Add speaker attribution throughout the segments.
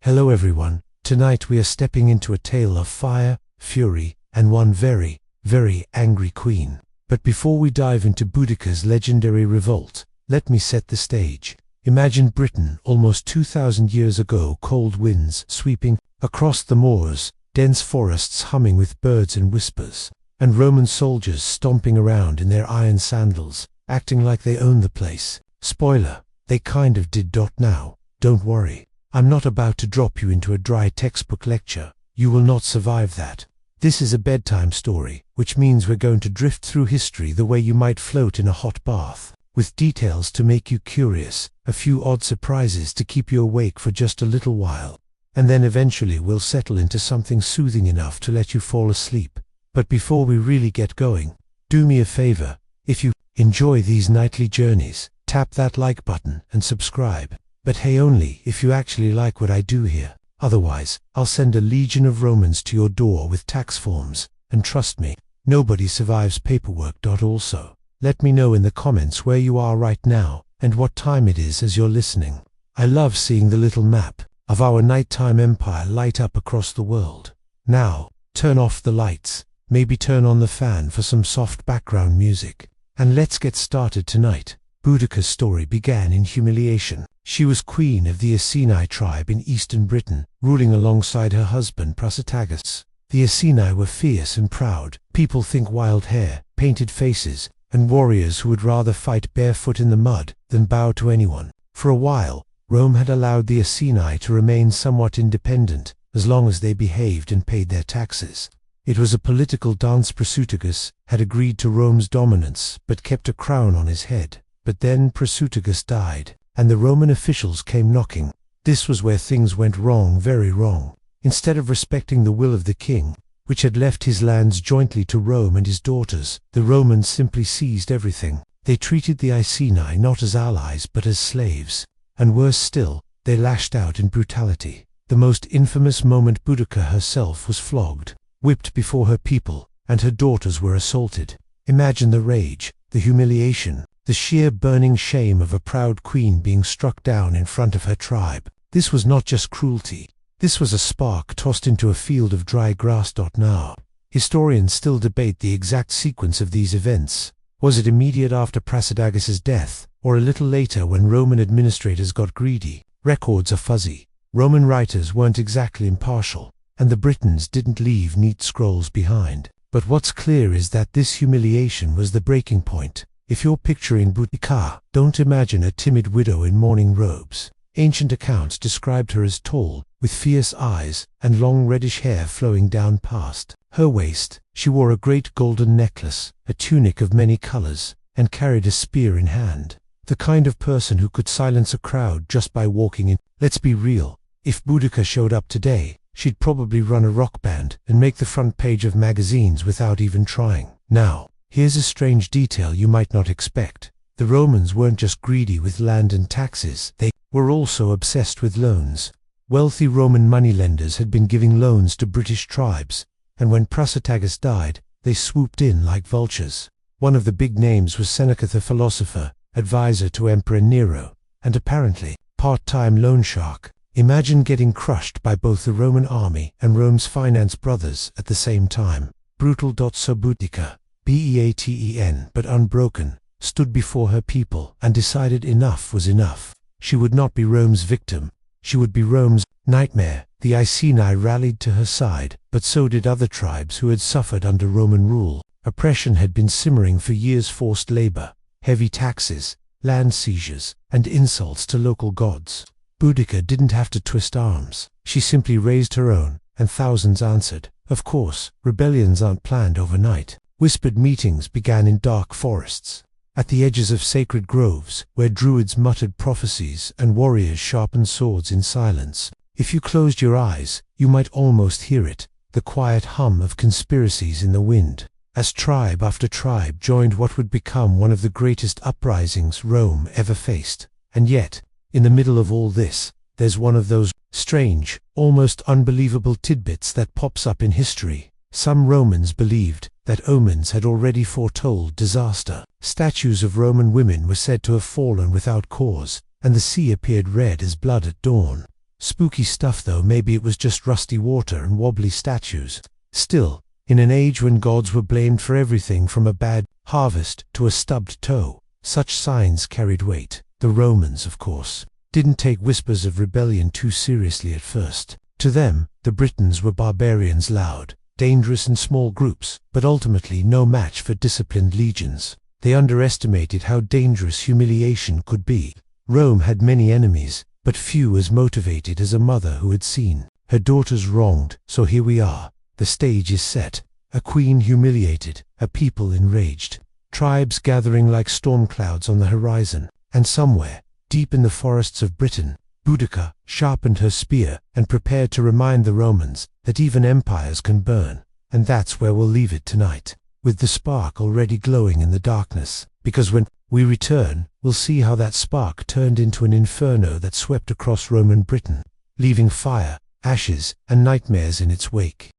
Speaker 1: Hello everyone, tonight we are stepping into a tale of fire, fury, and one very, very angry queen. But before we dive into Boudica's legendary revolt, let me set the stage. Imagine Britain almost 2,000 years ago, cold winds sweeping across the moors, dense forests humming with birds and whispers, and Roman soldiers stomping around in their iron sandals, acting like they own the place. Spoiler, they kind of did. Now, don't worry. I'm not about to drop you into a dry textbook lecture. You will not survive that. This is a bedtime story, which means we're going to drift through history the way you might float in a hot bath, with details to make you curious, a few odd surprises to keep you awake for just a little while, and then eventually we'll settle into something soothing enough to let you fall asleep. But before we really get going, do me a favor. If you enjoy these nightly journeys, tap that like button and subscribe. But hey, only if you actually like what I do here. Otherwise, I'll send a legion of Romans to your door with tax forms, and trust me, nobody survives paperwork. Also, let me know in the comments where you are right now, and what time it is as you're listening. I love seeing the little map of our nighttime empire light up across the world. Now, turn off the lights, maybe turn on the fan for some soft background music, and let's get started tonight. Boudica's story began in humiliation. She was queen of the Iceni tribe in eastern Britain, ruling alongside her husband Prasutagus. The Iceni were fierce and proud, people think wild hair, painted faces, and warriors who would rather fight barefoot in the mud than bow to anyone. For a while, Rome had allowed the Iceni to remain somewhat independent, as long as they behaved and paid their taxes. It was a political dance. Prasutagus had agreed to Rome's dominance, but kept a crown on his head. But then Prasutagus died, and the Roman officials came knocking. This was where things went wrong, very wrong. Instead of respecting the will of the king, which had left his lands jointly to Rome and his daughters, the Romans simply seized everything. They treated the Iceni not as allies but as slaves. And worse still, they lashed out in brutality. The most infamous moment, Boudica herself was flogged, whipped before her people, and her daughters were assaulted. Imagine the rage, the humiliation, the sheer burning shame of a proud queen being struck down in front of her tribe. This was not just cruelty. This was a spark tossed into a field of dry grass. Now, historians still debate the exact sequence of these events. Was it immediate after Prasutagus's death, or a little later when Roman administrators got greedy? Records are fuzzy. Roman writers weren't exactly impartial, and the Britons didn't leave neat scrolls behind. But what's clear is that this humiliation was the breaking point. If you're picturing Boudica, don't imagine a timid widow in mourning robes. Ancient accounts described her as tall, with fierce eyes, and long reddish hair flowing down past her waist. She wore a great golden necklace, a tunic of many colors, and carried a spear in hand. The kind of person who could silence a crowd just by walking in. Let's be real, if Boudica showed up today, she'd probably run a rock band and make the front page of magazines without even trying. Now, here's a strange detail you might not expect. The Romans weren't just greedy with land and taxes, they were also obsessed with loans. Wealthy Roman moneylenders had been giving loans to British tribes, and when Prasutagus died, they swooped in like vultures. One of the big names was Seneca the philosopher, advisor to Emperor Nero, and apparently, part-time loan shark. Imagine getting crushed by both the Roman army and Rome's finance brothers at the same time. Brutal. So Boudica, Beaten but unbroken, stood before her people and decided enough was enough. She would not be Rome's victim, she would be Rome's nightmare. The Iceni rallied to her side, but so did other tribes who had suffered under Roman rule. Oppression had been simmering for years. Forced labor, heavy taxes, land seizures, and insults to local gods. Boudica didn't have to twist arms. She simply raised her own, and thousands answered. Of course, rebellions aren't planned overnight. Whispered meetings began in dark forests, at the edges of sacred groves, where druids muttered prophecies and warriors sharpened swords in silence. If you closed your eyes, you might almost hear it, the quiet hum of conspiracies in the wind, as tribe after tribe joined what would become one of the greatest uprisings Rome ever faced. And yet, in the middle of all this, there's one of those strange, almost unbelievable tidbits that pops up in history. Some Romans believed that omens had already foretold disaster. Statues of Roman women were said to have fallen without cause, and the sea appeared red as blood at dawn. Spooky stuff though, maybe it was just rusty water and wobbly statues. Still, in an age when gods were blamed for everything from a bad harvest to a stubbed toe, such signs carried weight. The Romans, of course, didn't take whispers of rebellion too seriously at first. To them, the Britons were barbarians, loud, dangerous in small groups, but ultimately no match for disciplined legions. They underestimated how dangerous humiliation could be. Rome had many enemies, but few as motivated as a mother who had seen her daughters wronged. So here we are. The stage is set. A queen humiliated, a people enraged, tribes gathering like storm clouds on the horizon. And somewhere, deep in the forests of Britain, Boudica sharpened her spear and prepared to remind the Romans that even empires can burn. And that's where we'll leave it tonight, with the spark already glowing in the darkness. Because when we return, we'll see how that spark turned into an inferno that swept across Roman Britain, leaving fire, ashes, and nightmares in its wake.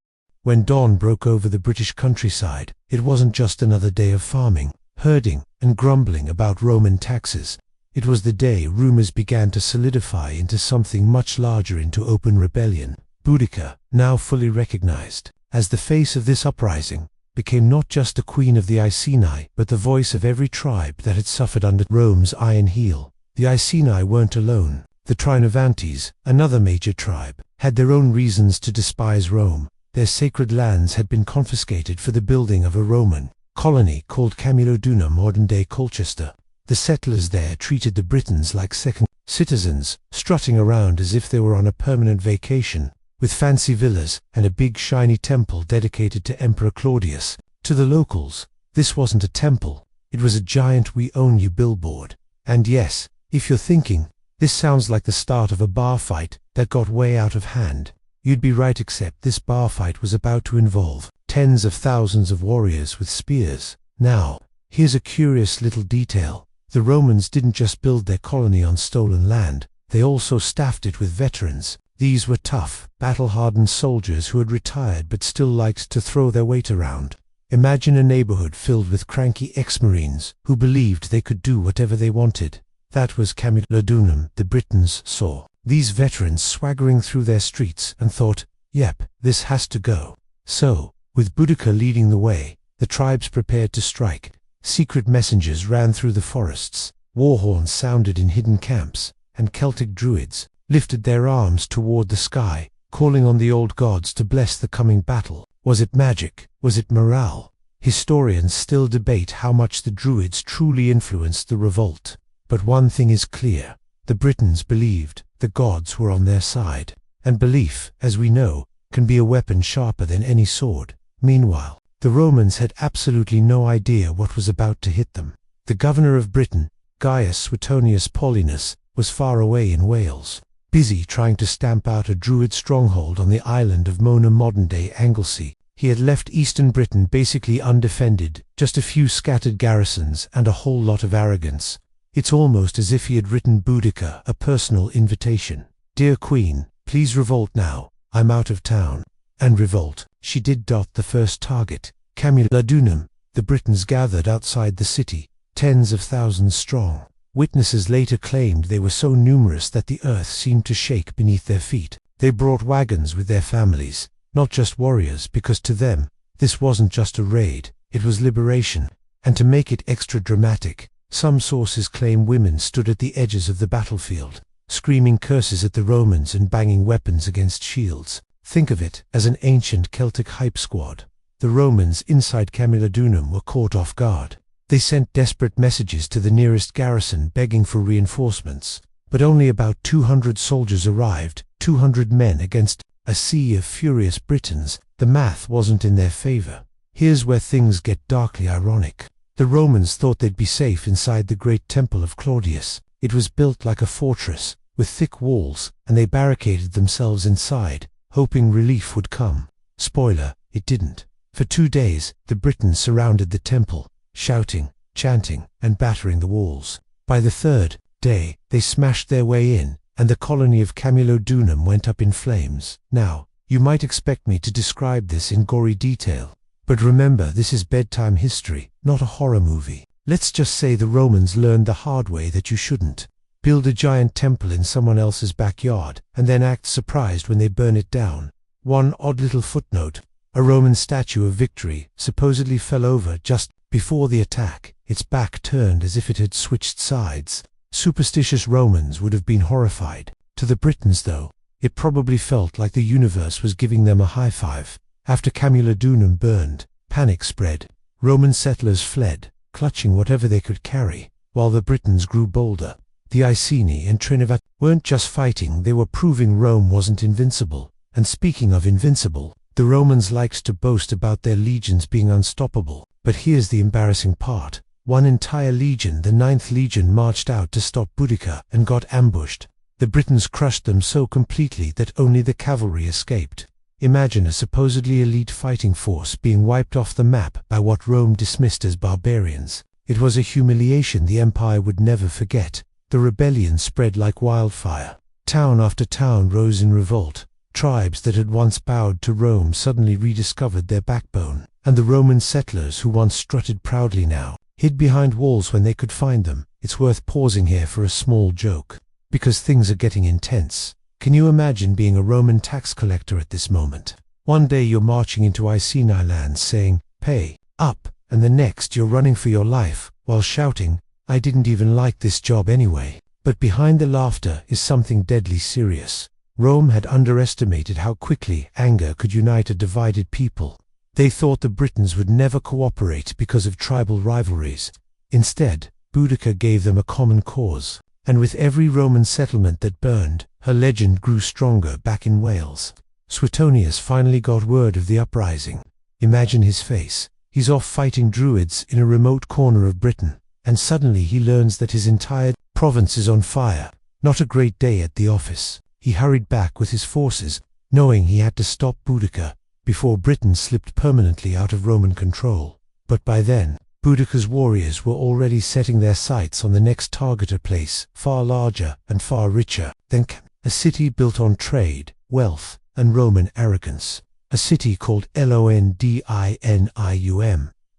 Speaker 1: When dawn broke over the British countryside, it wasn't just another day of farming, herding, and grumbling about Roman taxes. It was the day rumors began to solidify into something much larger, into open rebellion. Boudica, now fully recognized as the face of this uprising, became not just the queen of the Iceni, but the voice of every tribe that had suffered under Rome's iron heel. The Iceni weren't alone. The Trinovantes, another major tribe, had their own reasons to despise Rome. Their sacred lands had been confiscated for the building of a Roman colony called Camulodunum, modern-day Colchester. The settlers there treated the Britons like second citizens, strutting around as if they were on a permanent vacation, with fancy villas and a big shiny temple dedicated to Emperor Claudius. To the locals, this wasn't a temple, it was a giant "We Own You" billboard. And yes, if you're thinking, this sounds like the start of a bar fight that got way out of hand, you'd be right, except this bar fight was about to involve tens of thousands of warriors with spears. Now, here's a curious little detail. The Romans didn't just build their colony on stolen land, they also staffed it with veterans. These were tough, battle-hardened soldiers who had retired but still liked to throw their weight around. Imagine a neighborhood filled with cranky ex-Marines who believed they could do whatever they wanted. That was Camulodunum. The Britons saw these veterans swaggering through their streets and thought, yep, this has to go. So, with Boudica leading the way, the tribes prepared to strike. Secret messengers ran through the forests, war horns sounded in hidden camps, and Celtic druids lifted their arms toward the sky, calling on the old gods to bless the coming battle. Was it magic? Was it morale? Historians still debate how much the druids truly influenced the revolt. But one thing is clear: the Britons believed the gods were on their side. And belief, as we know, can be a weapon sharper than any sword. Meanwhile, the Romans had absolutely no idea what was about to hit them. The governor of Britain, Gaius Suetonius Paulinus, was far away in Wales, busy trying to stamp out a druid stronghold on the island of Mona, modern-day Anglesey. He had left eastern Britain basically undefended, just a few scattered garrisons and a whole lot of arrogance. It's almost as if he had written Boudica a personal invitation. "Dear Queen, please revolt now, I'm out of town." And revolt she did. The first target, Camulodunum. The Britons gathered outside the city, tens of thousands strong. Witnesses later claimed they were so numerous that the earth seemed to shake beneath their feet. They brought wagons with their families, not just warriors, because to them, this wasn't just a raid, it was liberation. And to make it extra dramatic, some sources claim women stood at the edges of the battlefield, screaming curses at the Romans and banging weapons against shields. Think of it as an ancient Celtic hype squad. The Romans inside Camulodunum were caught off guard. They sent desperate messages to the nearest garrison begging for reinforcements, but only about 200 soldiers arrived, 200 men against a sea of furious Britons. The math wasn't in their favor. Here's where things get darkly ironic. The Romans thought they'd be safe inside the great temple of Claudius. It was built like a fortress, with thick walls, and they barricaded themselves inside, hoping relief would come. Spoiler, it didn't. For 2 days, the Britons surrounded the temple, shouting, chanting, and battering the walls. By the third day, they smashed their way in, and the colony of Camulodunum went up in flames. Now, you might expect me to describe this in gory detail, but remember, this is bedtime history, not a horror movie. Let's just say the Romans learned the hard way that you shouldn't build a giant temple in someone else's backyard, and then act surprised when they burn it down. One odd little footnote: a Roman statue of Victory supposedly fell over just before the attack, its back turned as if it had switched sides. Superstitious Romans would have been horrified. To the Britons, though, it probably felt like the universe was giving them a high five. After Camulodunum burned, panic spread. Roman settlers fled, clutching whatever they could carry, while the Britons grew bolder. The Iceni and Trinovat weren't just fighting, they were proving Rome wasn't invincible. And speaking of invincible, the Romans liked to boast about their legions being unstoppable. But here's the embarrassing part. One entire legion, the 9th Legion, marched out to stop Boudica and got ambushed. The Britons crushed them so completely that only the cavalry escaped. Imagine a supposedly elite fighting force being wiped off the map by what Rome dismissed as barbarians. It was a humiliation the empire would never forget. The rebellion spread like wildfire. Town after town rose in revolt. Tribes that had once bowed to Rome suddenly rediscovered their backbone, and the Roman settlers who once strutted proudly now hid behind walls when they could find them. It's worth pausing here for a small joke, because things are getting intense. Can you imagine being a Roman tax collector at this moment? One day you're marching into Iceni lands saying, "Pay up," and the next you're running for your life while shouting, "I didn't even like this job anyway." But behind the laughter is something deadly serious. Rome had underestimated how quickly anger could unite a divided people. They thought the Britons would never cooperate because of tribal rivalries. Instead, Boudica gave them a common cause. And with every Roman settlement that burned, her legend grew stronger back in Wales. Suetonius finally got word of the uprising. Imagine his face. He's off fighting druids in a remote corner of Britain, and suddenly he learns that his entire province is on fire. Not a great day at the office. He hurried back with his forces, knowing he had to stop Boudica before Britain slipped permanently out of Roman control. But by then, Boudica's warriors were already setting their sights on the next target, a place far larger and far richer than a city built on trade, wealth, and Roman arrogance. A city called Londinium.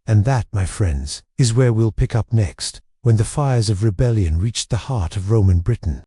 Speaker 1: And that, my friends, is where we'll pick up next, when the fires of rebellion reached the heart of Roman Britain.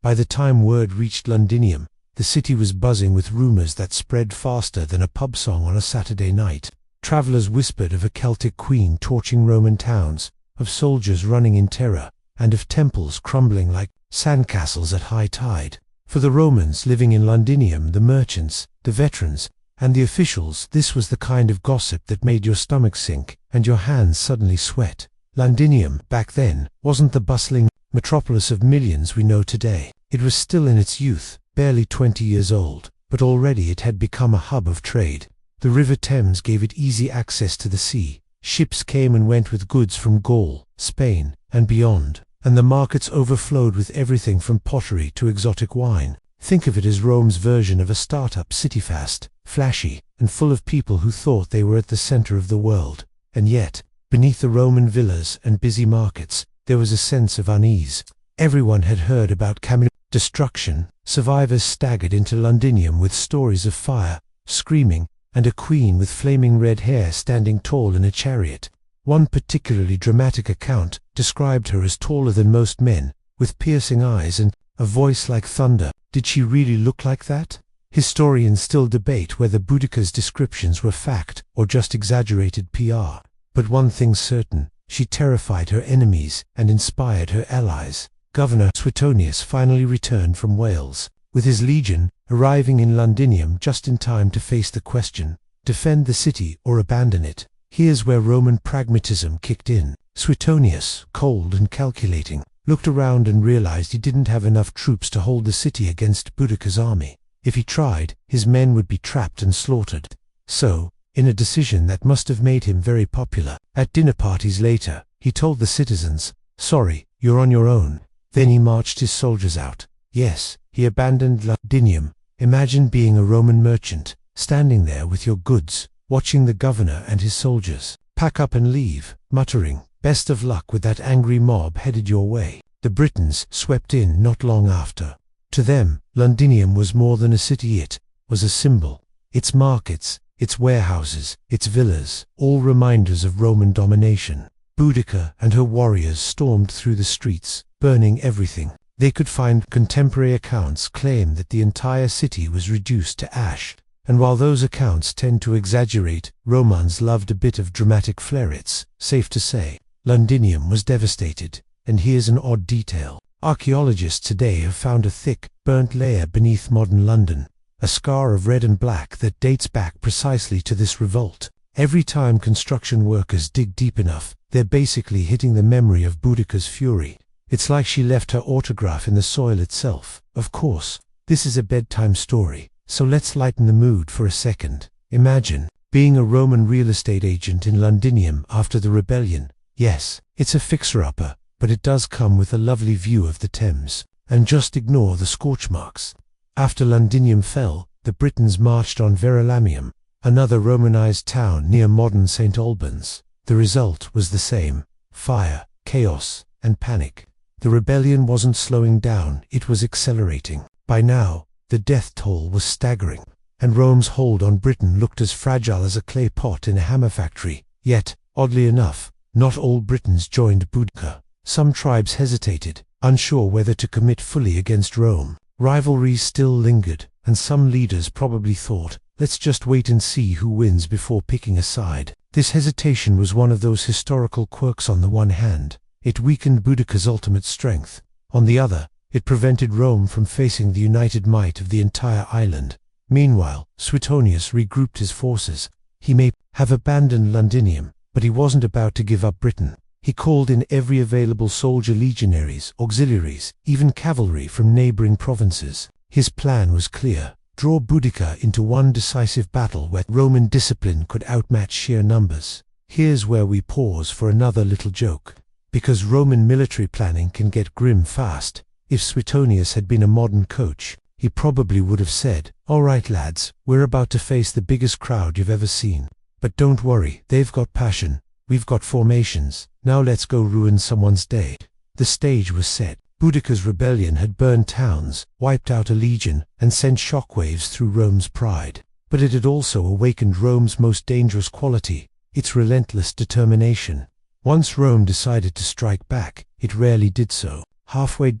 Speaker 1: By the time word reached Londinium, the city was buzzing with rumors that spread faster than a pub song on a Saturday night. Travelers whispered of a Celtic queen torching Roman towns, of soldiers running in terror, and of temples crumbling like sandcastles at high tide. For the Romans living in Londinium, the merchants, the veterans, and the officials, this was the kind of gossip that made your stomach sink and your hands suddenly sweat. Londinium, back then, wasn't the bustling metropolis of millions we know today. It was still in its youth, barely 20 years old, but already it had become a hub of trade. The River Thames gave it easy access to the sea. Ships came and went with goods from Gaul, Spain, and beyond, and the markets overflowed with everything from pottery to exotic wine. Think of it as Rome's version of a startup city, fast, flashy, and full of people who thought they were at the center of the world. And yet, beneath the Roman villas and busy markets, there was a sense of unease. Everyone had heard about Camulodunum's destruction. Survivors staggered into Londinium with stories of fire, screaming, and a queen with flaming red hair standing tall in a chariot. One particularly dramatic account described her as taller than most men, with piercing eyes and a voice like thunder. Did she really look like that? Historians still debate whether Boudica's descriptions were fact or just exaggerated PR. But one thing's certain, she terrified her enemies and inspired her allies. Governor Suetonius finally returned from Wales, with his legion arriving in Londinium just in time to face the question: defend the city or abandon it. Here's where Roman pragmatism kicked in. Suetonius, cold and calculating, looked around and realized he didn't have enough troops to hold the city against Boudica's army. If he tried, his men would be trapped and slaughtered. So, in a decision that must have made him very popular, at dinner parties later, he told the citizens, "Sorry, you're on your own." Then he marched his soldiers out. Yes, he abandoned Londinium. Imagine being a Roman merchant, standing there with your goods, watching the governor and his soldiers pack up and leave, muttering, "Best of luck with that angry mob headed your way." The Britons swept in not long after. To them, Londinium was more than a city, it was a symbol. Its markets, its warehouses, its villas, all reminders of Roman domination. Boudica and her warriors stormed through the streets, burning everything. They could find contemporary accounts claim that the entire city was reduced to ash. And while those accounts tend to exaggerate, Romans loved a bit of dramatic flair. It's safe to say Londinium was devastated. And here's an odd detail. Archaeologists today have found a thick, burnt layer beneath modern London, a scar of red and black that dates back precisely to this revolt. Every time construction workers dig deep enough, they're basically hitting the memory of Boudica's fury. It's like she left her autograph in the soil itself. Of course, this is a bedtime story, so let's lighten the mood for a second. Imagine being a Roman real estate agent in Londinium after the rebellion. Yes, it's a fixer-upper, but it does come with a lovely view of the Thames. And just ignore the scorch marks. After Londinium fell, the Britons marched on Verulamium, another Romanized town near modern St. Albans. The result was the same: fire, chaos, and panic. The rebellion wasn't slowing down, it was accelerating. By now, the death toll was staggering, and Rome's hold on Britain looked as fragile as a clay pot in a hammer factory. Yet, oddly enough, not all Britons joined Boudica. Some tribes hesitated, unsure whether to commit fully against Rome. Rivalries still lingered, and some leaders probably thought, let's just wait and see who wins before picking a side. This hesitation was one of those historical quirks. On the one hand, it weakened Boudica's ultimate strength. On the other, it prevented Rome from facing the united might of the entire island. Meanwhile, Suetonius regrouped his forces. He may have abandoned Londinium, but he wasn't about to give up Britain. He called in every available soldier, legionaries, auxiliaries, even cavalry from neighboring provinces. His plan was clear: draw Boudica into one decisive battle where Roman discipline could outmatch sheer numbers. Here's where we pause for another little joke, because Roman military planning can get grim fast. If Suetonius had been a modern coach, he probably would have said, "All right lads, we're about to face the biggest crowd you've ever seen. But don't worry, they've got passion. We've got formations. Now let's go ruin someone's day." The stage was set. Boudica's rebellion had burned towns, wiped out a legion, and sent shockwaves through Rome's pride. But it had also awakened Rome's most dangerous quality: its relentless determination. Once Rome decided to strike back, it rarely did so halfway.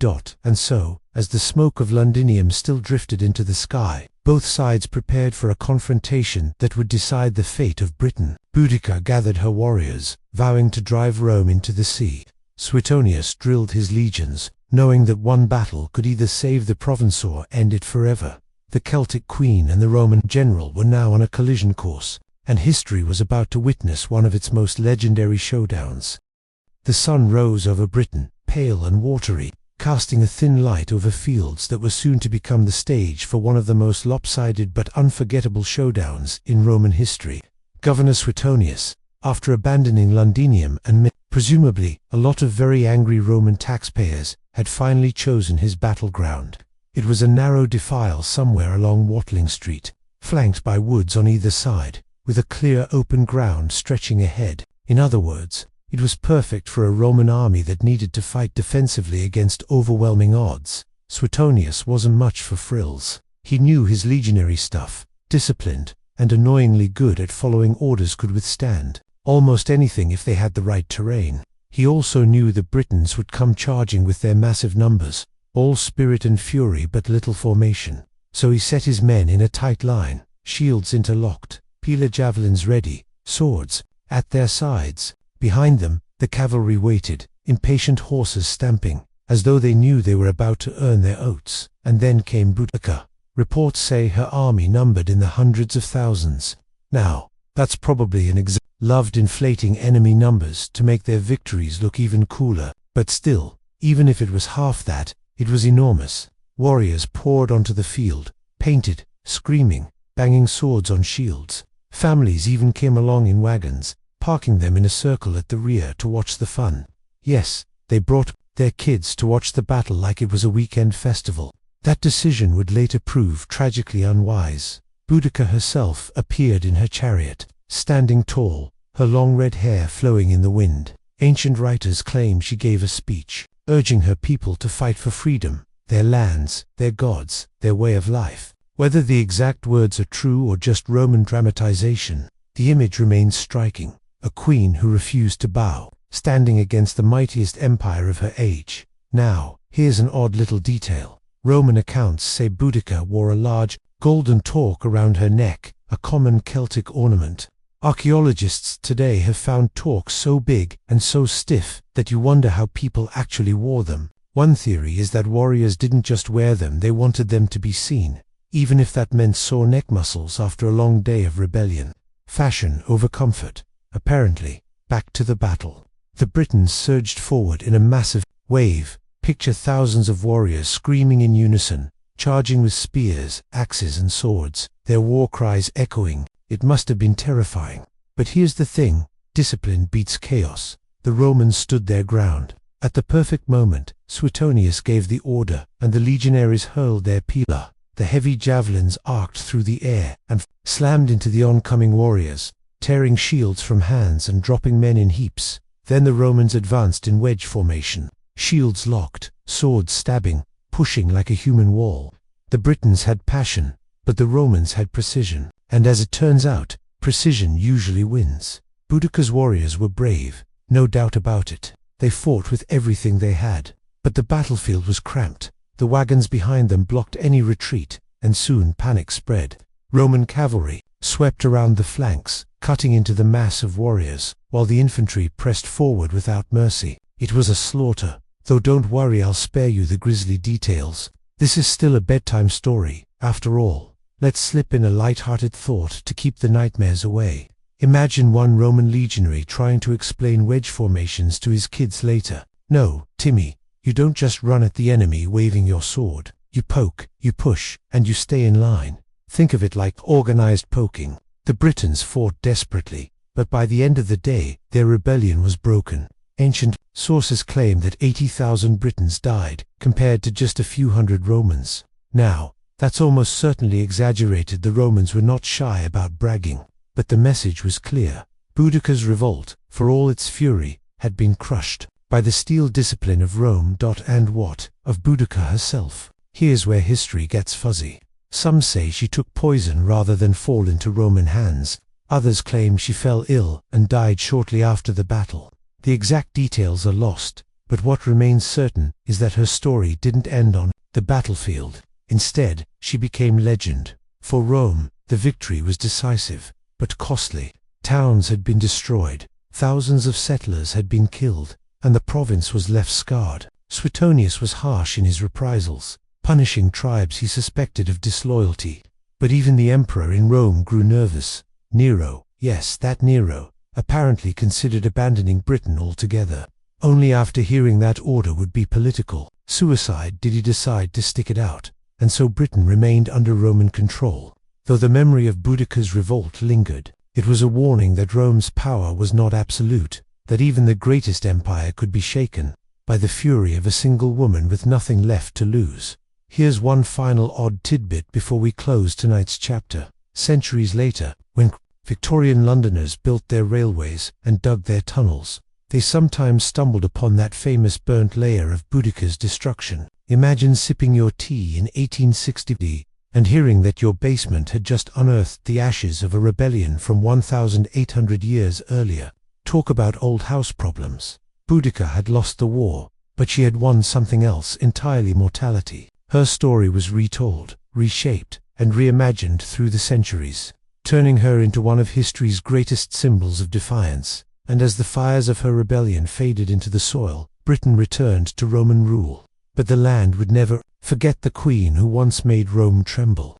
Speaker 1: And so, as the smoke of Londinium still drifted into the sky, both sides prepared for a confrontation that would decide the fate of Britain. Boudica gathered her warriors, vowing to drive Rome into the sea. Suetonius drilled his legions, knowing that one battle could either save the province or end it forever. The Celtic queen and the Roman general were now on a collision course, and history was about to witness one of its most legendary showdowns. The sun rose over Britain, pale and watery, casting a thin light over fields that were soon to become the stage for one of the most lopsided but unforgettable showdowns in Roman history. Governor Suetonius, after abandoning Londinium and presumably a lot of very angry Roman taxpayers, had finally chosen his battleground. It was a narrow defile somewhere along Watling Street, flanked by woods on either side, with a clear open ground stretching ahead. In other words, it was perfect for a Roman army that needed to fight defensively against overwhelming odds. Suetonius wasn't much for frills. He knew his legionary stuff, disciplined, and annoyingly good at following orders, could withstand almost anything if they had the right terrain. He also knew the Britons would come charging with their massive numbers, all spirit and fury but little formation. So he set his men in a tight line, shields interlocked, peeler javelins ready, swords at their sides. Behind them, the cavalry waited, impatient horses stamping, as though they knew they were about to earn their oats. And then came Boudica. Reports say her army numbered in the hundreds of thousands. Now, that's probably an loved inflating enemy numbers to make their victories look even cooler. But still, even if it was half that, it was enormous. Warriors poured onto the field, painted, screaming, banging swords on shields. Families even came along in wagons, parking them in a circle at the rear to watch the fun. Yes, they brought their kids to watch the battle like it was a weekend festival. That decision would later prove tragically unwise. Boudica herself appeared in her chariot, standing tall, her long red hair flowing in the wind. Ancient writers claim she gave a speech, urging her people to fight for freedom, their lands, their gods, their way of life. Whether the exact words are true or just Roman dramatization, the image remains striking. A queen who refused to bow, standing against the mightiest empire of her age. Now, Here's an odd little detail. Roman accounts say Boudica wore a large, golden torque around her neck, a common Celtic ornament. Archaeologists today have found torques so big and so stiff that you wonder how people actually wore them. One theory is that warriors didn't just wear them, they wanted them to be seen, even if that meant sore neck muscles after a long day of rebellion. Fashion over comfort. Apparently, back to the battle. The Britons surged forward in a massive wave. Picture thousands of warriors screaming in unison, charging with spears, axes and swords, their war cries echoing. It must have been terrifying. But here's the thing, discipline beats chaos. The Romans stood their ground. At the perfect moment, Suetonius gave the order, and the legionaries hurled their pila. The heavy javelins arced through the air and slammed into the oncoming warriors, tearing shields from hands and dropping men in heaps. Then the Romans advanced in wedge formation, shields locked, swords stabbing, pushing like a human wall. The Britons had passion, but the Romans had precision. And as it turns out, precision usually wins. Boudica's warriors were brave, no doubt about it. They fought with everything they had. But the battlefield was cramped. The wagons behind them blocked any retreat, and soon panic spread. Roman cavalry swept around the flanks, cutting into the mass of warriors, while the infantry pressed forward without mercy. It was a slaughter, though don't worry, I'll spare you the grisly details. This is still a bedtime story, after all. Let's slip in a light-hearted thought to keep the nightmares away. Imagine one Roman legionary trying to explain wedge formations to his kids later. No, Timmy, you don't just run at the enemy waving your sword. You poke, you push, and you stay in line. Think of it like organized poking. The Britons fought desperately, but by the end of the day, their rebellion was broken. Ancient sources claim that 80,000 Britons died, compared to just a few hundred Romans. Now, that's almost certainly exaggerated. The Romans were not shy about bragging. But the message was clear. Boudica's revolt, for all its fury, had been crushed by the steel discipline of Rome. And what of Boudica herself? Here's where history gets fuzzy. Some say she took poison rather than fall into Roman hands. Others claim she fell ill and died shortly after the battle. The exact details are lost, but what remains certain is that her story didn't end on the battlefield. Instead, she became legend. For Rome, the victory was decisive, but costly. Towns had been destroyed, thousands of settlers had been killed, and the province was left scarred. Suetonius was harsh in his reprisals, punishing tribes he suspected of disloyalty. But even the emperor in Rome grew nervous. Nero, yes, that Nero, apparently considered abandoning Britain altogether. Only after hearing that order would be political suicide did he decide to stick it out, and so Britain remained under Roman control. Though the memory of Boudica's revolt lingered, it was a warning that Rome's power was not absolute, that even the greatest empire could be shaken by the fury of a single woman with nothing left to lose. Here's one final odd tidbit before we close tonight's chapter. Centuries later, when Victorian Londoners built their railways and dug their tunnels, they sometimes stumbled upon that famous burnt layer of Boudica's destruction. Imagine sipping your tea in 1860 and hearing that your basement had just unearthed the ashes of a rebellion from 1,800 years earlier. Talk about old house problems. Boudica had lost the war, but she had won something else entirely: mortality. Her story was retold, reshaped, and reimagined through the centuries, turning her into one of history's greatest symbols of defiance. And as the fires of her rebellion faded into the soil, Britain returned to Roman rule. But the land would never forget the queen who once made Rome tremble.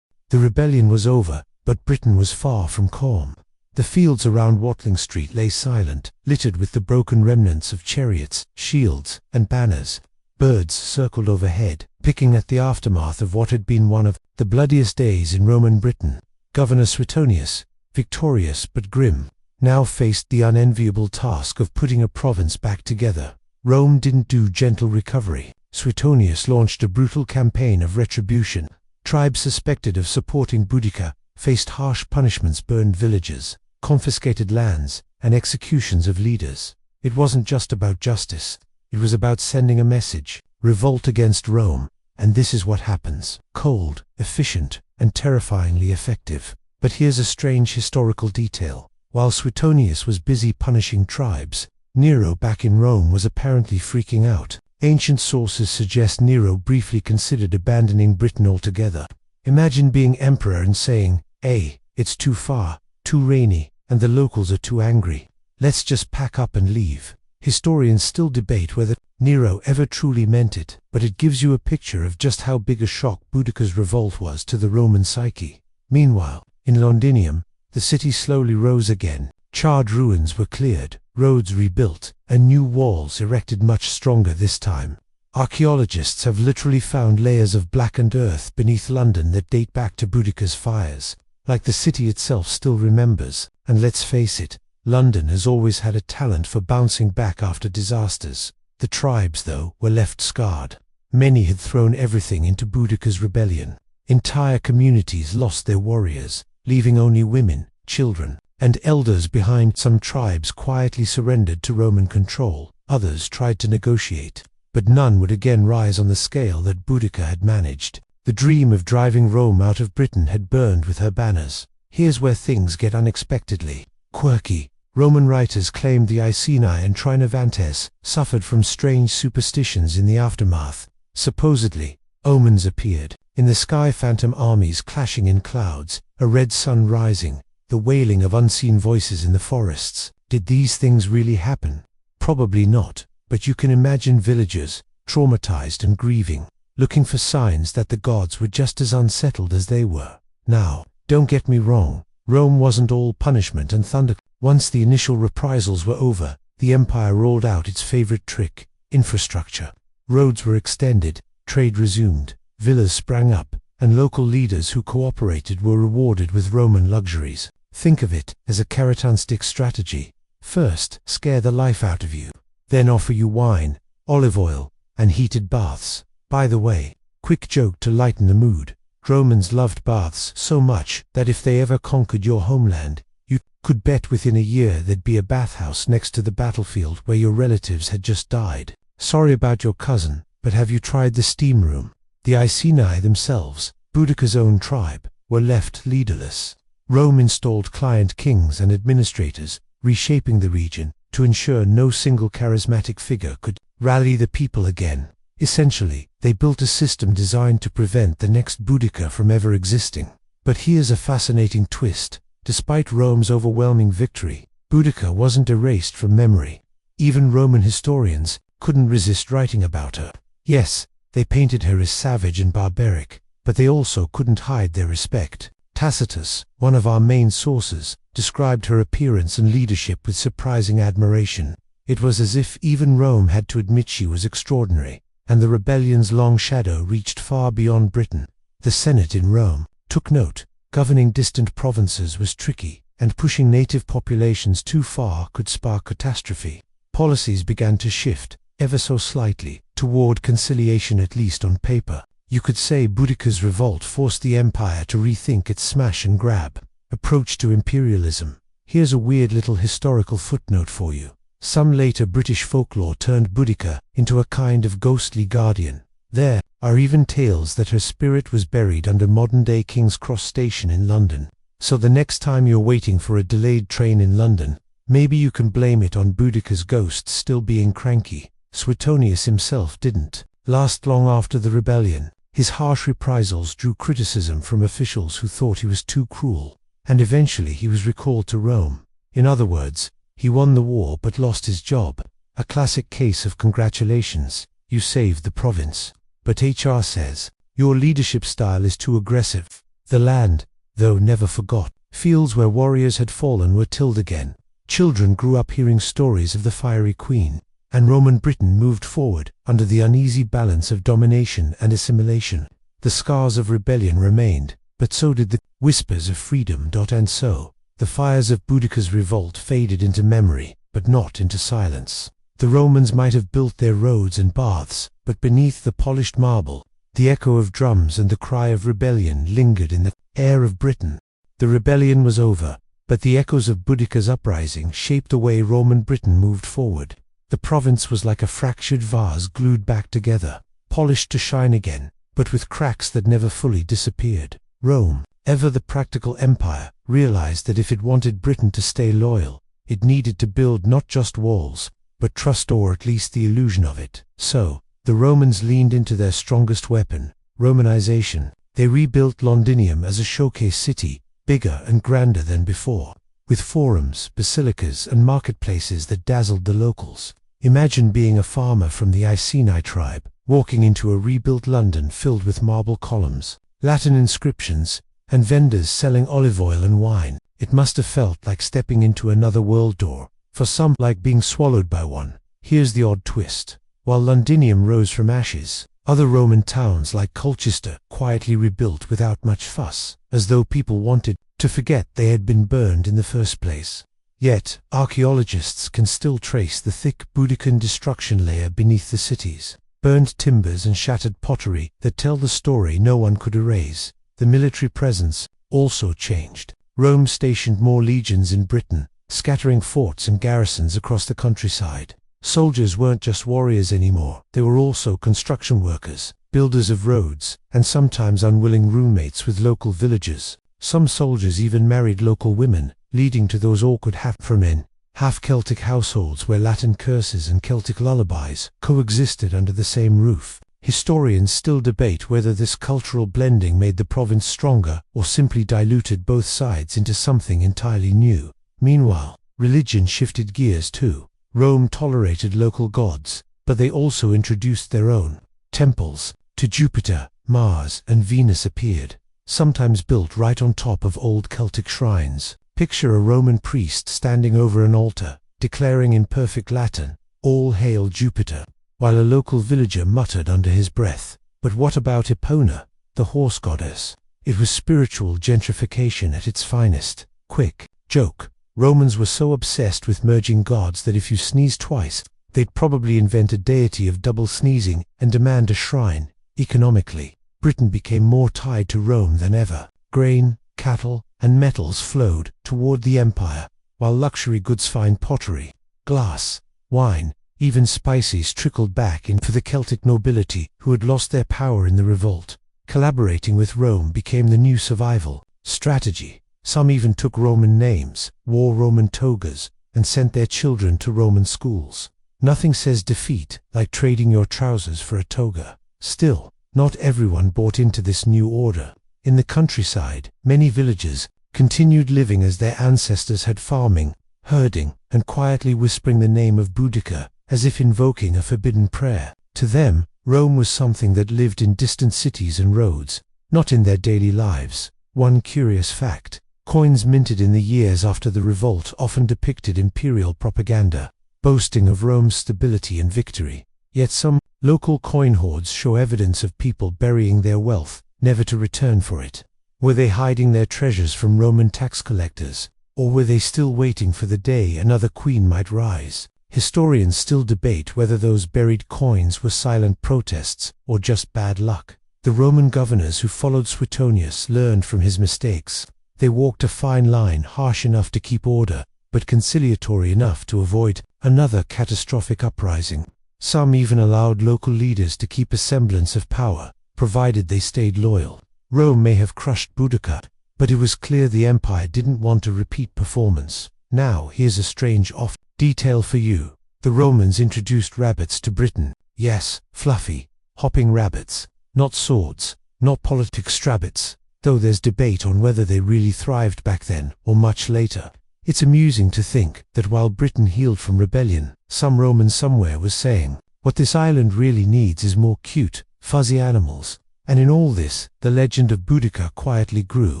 Speaker 1: The rebellion was over, but Britain was far from calm. The fields around Watling Street lay silent, littered with the broken remnants of chariots, shields, and banners. Birds circled overhead, picking at the aftermath of what had been one of the bloodiest days in Roman Britain. Governor Suetonius, victorious but grim, now faced the unenviable task of putting a province back together. Rome didn't do gentle recovery. Suetonius launched a brutal campaign of retribution. Tribes suspected of supporting Boudica faced harsh punishments: burned villages, confiscated lands, and executions of leaders. It wasn't just about justice. It was about sending a message: revolt against Rome. And this is what happens. Cold, efficient, and terrifyingly effective. But here's a strange historical detail. While Suetonius was busy punishing tribes, Nero back in Rome was apparently freaking out. Ancient sources suggest Nero briefly considered abandoning Britain altogether. Imagine being emperor and saying, "Hey, it's too far, too rainy, and the locals are too angry. Let's just pack up and leave." Historians still debate whether Nero ever truly meant it, but it gives you a picture of just how big a shock Boudica's revolt was to the Roman psyche. Meanwhile, in Londinium, the city slowly rose again. Charred ruins were cleared, roads rebuilt, and new walls erected much stronger this time. Archaeologists have literally found layers of blackened earth beneath London that date back to Boudica's fires, like the city itself still remembers. And let's face it, London has always had a talent for bouncing back after disasters. The tribes, though, were left scarred. Many had thrown everything into Boudica's rebellion. Entire communities lost their warriors, leaving only women, children, and elders behind. Some tribes quietly surrendered to Roman control. Others tried to negotiate, but none would again rise on the scale that Boudica had managed. The dream of driving Rome out of Britain had burned with her banners. Here's where things get unexpectedly quirky. Roman writers claimed the Iceni and Trinovantes suffered from strange superstitions in the aftermath. Supposedly, omens appeared. In the sky, phantom armies clashing in clouds, a red sun rising, the wailing of unseen voices in the forests. Did these things really happen? Probably not, but you can imagine villagers, traumatized and grieving, looking for signs that the gods were just as unsettled as they were. Now, don't get me wrong, Rome wasn't all punishment and thunder. Once the initial reprisals were over, the empire rolled out its favorite trick: infrastructure. Roads were extended, trade resumed, villas sprang up, and local leaders who cooperated were rewarded with Roman luxuries. Think of it as a carrot and stick strategy. First, scare the life out of you, then offer you wine, olive oil, and heated baths. By the way, quick joke to lighten the mood: Romans loved baths so much that if they ever conquered your homeland, you could bet within a year there'd be a bathhouse next to the battlefield where your relatives had just died. Sorry about your cousin, but have you tried the steam room? The Iceni themselves, Boudica's own tribe, were left leaderless. Rome installed client kings and administrators, reshaping the region to ensure no single charismatic figure could rally the people again. Essentially, they built a system designed to prevent the next Boudica from ever existing. But here's a fascinating twist. Despite Rome's overwhelming victory, Boudica wasn't erased from memory. Even Roman historians couldn't resist writing about her. Yes, they painted her as savage and barbaric, but they also couldn't hide their respect. Tacitus, one of our main sources, described her appearance and leadership with surprising admiration. It was as if even Rome had to admit she was extraordinary, and the rebellion's long shadow reached far beyond Britain. The Senate in Rome took note. Governing distant provinces was tricky, and pushing native populations too far could spark catastrophe. Policies began to shift, ever so slightly, toward conciliation, at least on paper. You could say Boudica's revolt forced the empire to rethink its smash-and-grab approach to imperialism. Here's a weird little historical footnote for you. Some later British folklore turned Boudica into a kind of ghostly guardian. There are even tales that her spirit was buried under modern-day King's Cross Station in London. So the next time you're waiting for a delayed train in London, maybe you can blame it on Boudica's ghost still being cranky. Suetonius himself didn't last long after the rebellion. His harsh reprisals drew criticism from officials who thought he was too cruel, and eventually he was recalled to Rome. In other words, he won the war but lost his job. A classic case of congratulations, you saved the province. But HR says, your leadership style is too aggressive. The land, though never forgot, fields where warriors had fallen were tilled again. Children grew up hearing stories of the fiery queen, and Roman Britain moved forward under the uneasy balance of domination and assimilation. The scars of rebellion remained, but so did the whispers of freedom. And so, the fires of Boudica's revolt faded into memory, but not into silence. The Romans might have built their roads and baths, but beneath the polished marble, the echo of drums and the cry of rebellion lingered in the air of Britain. The rebellion was over, but the echoes of Boudica's uprising shaped the way Roman Britain moved forward. The province was like a fractured vase glued back together, polished to shine again, but with cracks that never fully disappeared. Rome, ever the practical empire, realized that if it wanted Britain to stay loyal, it needed to build not just walls, but trust, or at least the illusion of it. So, The Romans leaned into their strongest weapon, Romanization. They rebuilt Londinium as a showcase city, bigger and grander than before, with forums, basilicas, and marketplaces that dazzled the locals. Imagine being a farmer from the Iceni tribe, walking into a rebuilt London filled with marble columns, Latin inscriptions, and vendors selling olive oil and wine. It must have felt like stepping into another world door, for some like being swallowed by one. Here's the odd twist. While Londinium rose from ashes, other Roman towns like Colchester quietly rebuilt without much fuss, as though people wanted to forget they had been burned in the first place. Yet, archaeologists can still trace the thick Boudican destruction layer beneath the cities, burned timbers and shattered pottery that tell the story no one could erase. The military presence also changed. Rome stationed more legions in Britain, scattering forts and garrisons across the countryside. Soldiers weren't just warriors anymore, they were also construction workers, builders of roads, and sometimes unwilling roommates with local villagers. Some soldiers even married local women, leading to those awkward half-Fremen, half-Celtic households where Latin curses and Celtic lullabies coexisted under the same roof. Historians still debate whether this cultural blending made the province stronger or simply diluted both sides into something entirely new. Meanwhile, religion shifted gears too. Rome tolerated local gods, but they also introduced their own. Temples to Jupiter, Mars, and Venus appeared, sometimes built right on top of old Celtic shrines. Picture a Roman priest standing over an altar, declaring in perfect Latin, "All hail Jupiter," while a local villager muttered under his breath, "But what about Epona, the horse goddess?" It was spiritual gentrification at its finest. Quick joke. Romans were so obsessed with merging gods that if you sneeze twice, they'd probably invent a deity of double sneezing and demand a shrine. Economically, Britain became more tied to Rome than ever. Grain, cattle, and metals flowed toward the empire, while luxury goods, fine pottery, glass, wine, even spices trickled back in for the Celtic nobility who had lost their power in the revolt. Collaborating with Rome became the new survival strategy. Some even took Roman names, wore Roman togas, and sent their children to Roman schools. Nothing says defeat like trading your trousers for a toga. Still, not everyone bought into this new order. In the countryside, many villagers continued living as their ancestors had, farming, herding, and quietly whispering the name of Boudica, as if invoking a forbidden prayer. To them, Rome was something that lived in distant cities and roads, not in their daily lives. One curious fact: coins minted in the years after the revolt often depicted imperial propaganda, boasting of Rome's stability and victory. Yet some local coin hoards show evidence of people burying their wealth, never to return for it. Were they hiding their treasures from Roman tax collectors, or were they still waiting for the day another queen might rise? Historians still debate whether those buried coins were silent protests or just bad luck. The Roman governors who followed Suetonius learned from his mistakes. They walked a fine line, harsh enough to keep order, but conciliatory enough to avoid another catastrophic uprising. Some even allowed local leaders to keep a semblance of power, provided they stayed loyal. Rome may have crushed Boudica, but it was clear the empire didn't want a repeat performance. Now, here's a strange off detail for you. The Romans introduced rabbits to Britain. Yes, fluffy, hopping rabbits. Not swords, not politics rabbits, though there's debate on whether they really thrived back then or much later. It's amusing to think that while Britain healed from rebellion, some Roman somewhere was saying, what this island really needs is more cute, fuzzy animals. And in all this, the legend of Boudica quietly grew.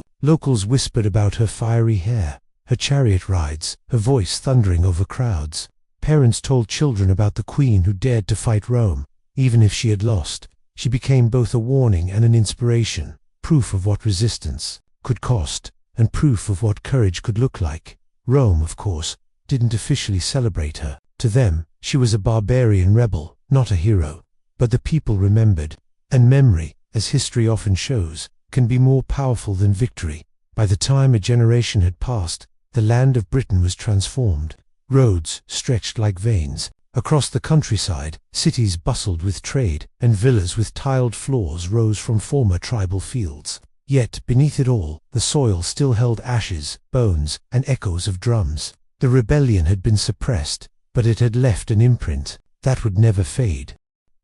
Speaker 1: Locals whispered about her fiery hair, her chariot rides, her voice thundering over crowds. Parents told children about the queen who dared to fight Rome. Even if she had lost, she became both a warning and an inspiration, proof of what resistance could cost, and proof of what courage could look like. Rome, of course, didn't officially celebrate her. To them, she was a barbarian rebel, not a hero. But the people remembered, and memory, as history often shows, can be more powerful than victory. By the time a generation had passed, the land of Britain was transformed. Roads stretched like veins across the countryside, cities bustled with trade, and villas with tiled floors rose from former tribal fields. Yet, beneath it all, the soil still held ashes, bones, and echoes of drums. The rebellion had been suppressed, but it had left an imprint that would never fade.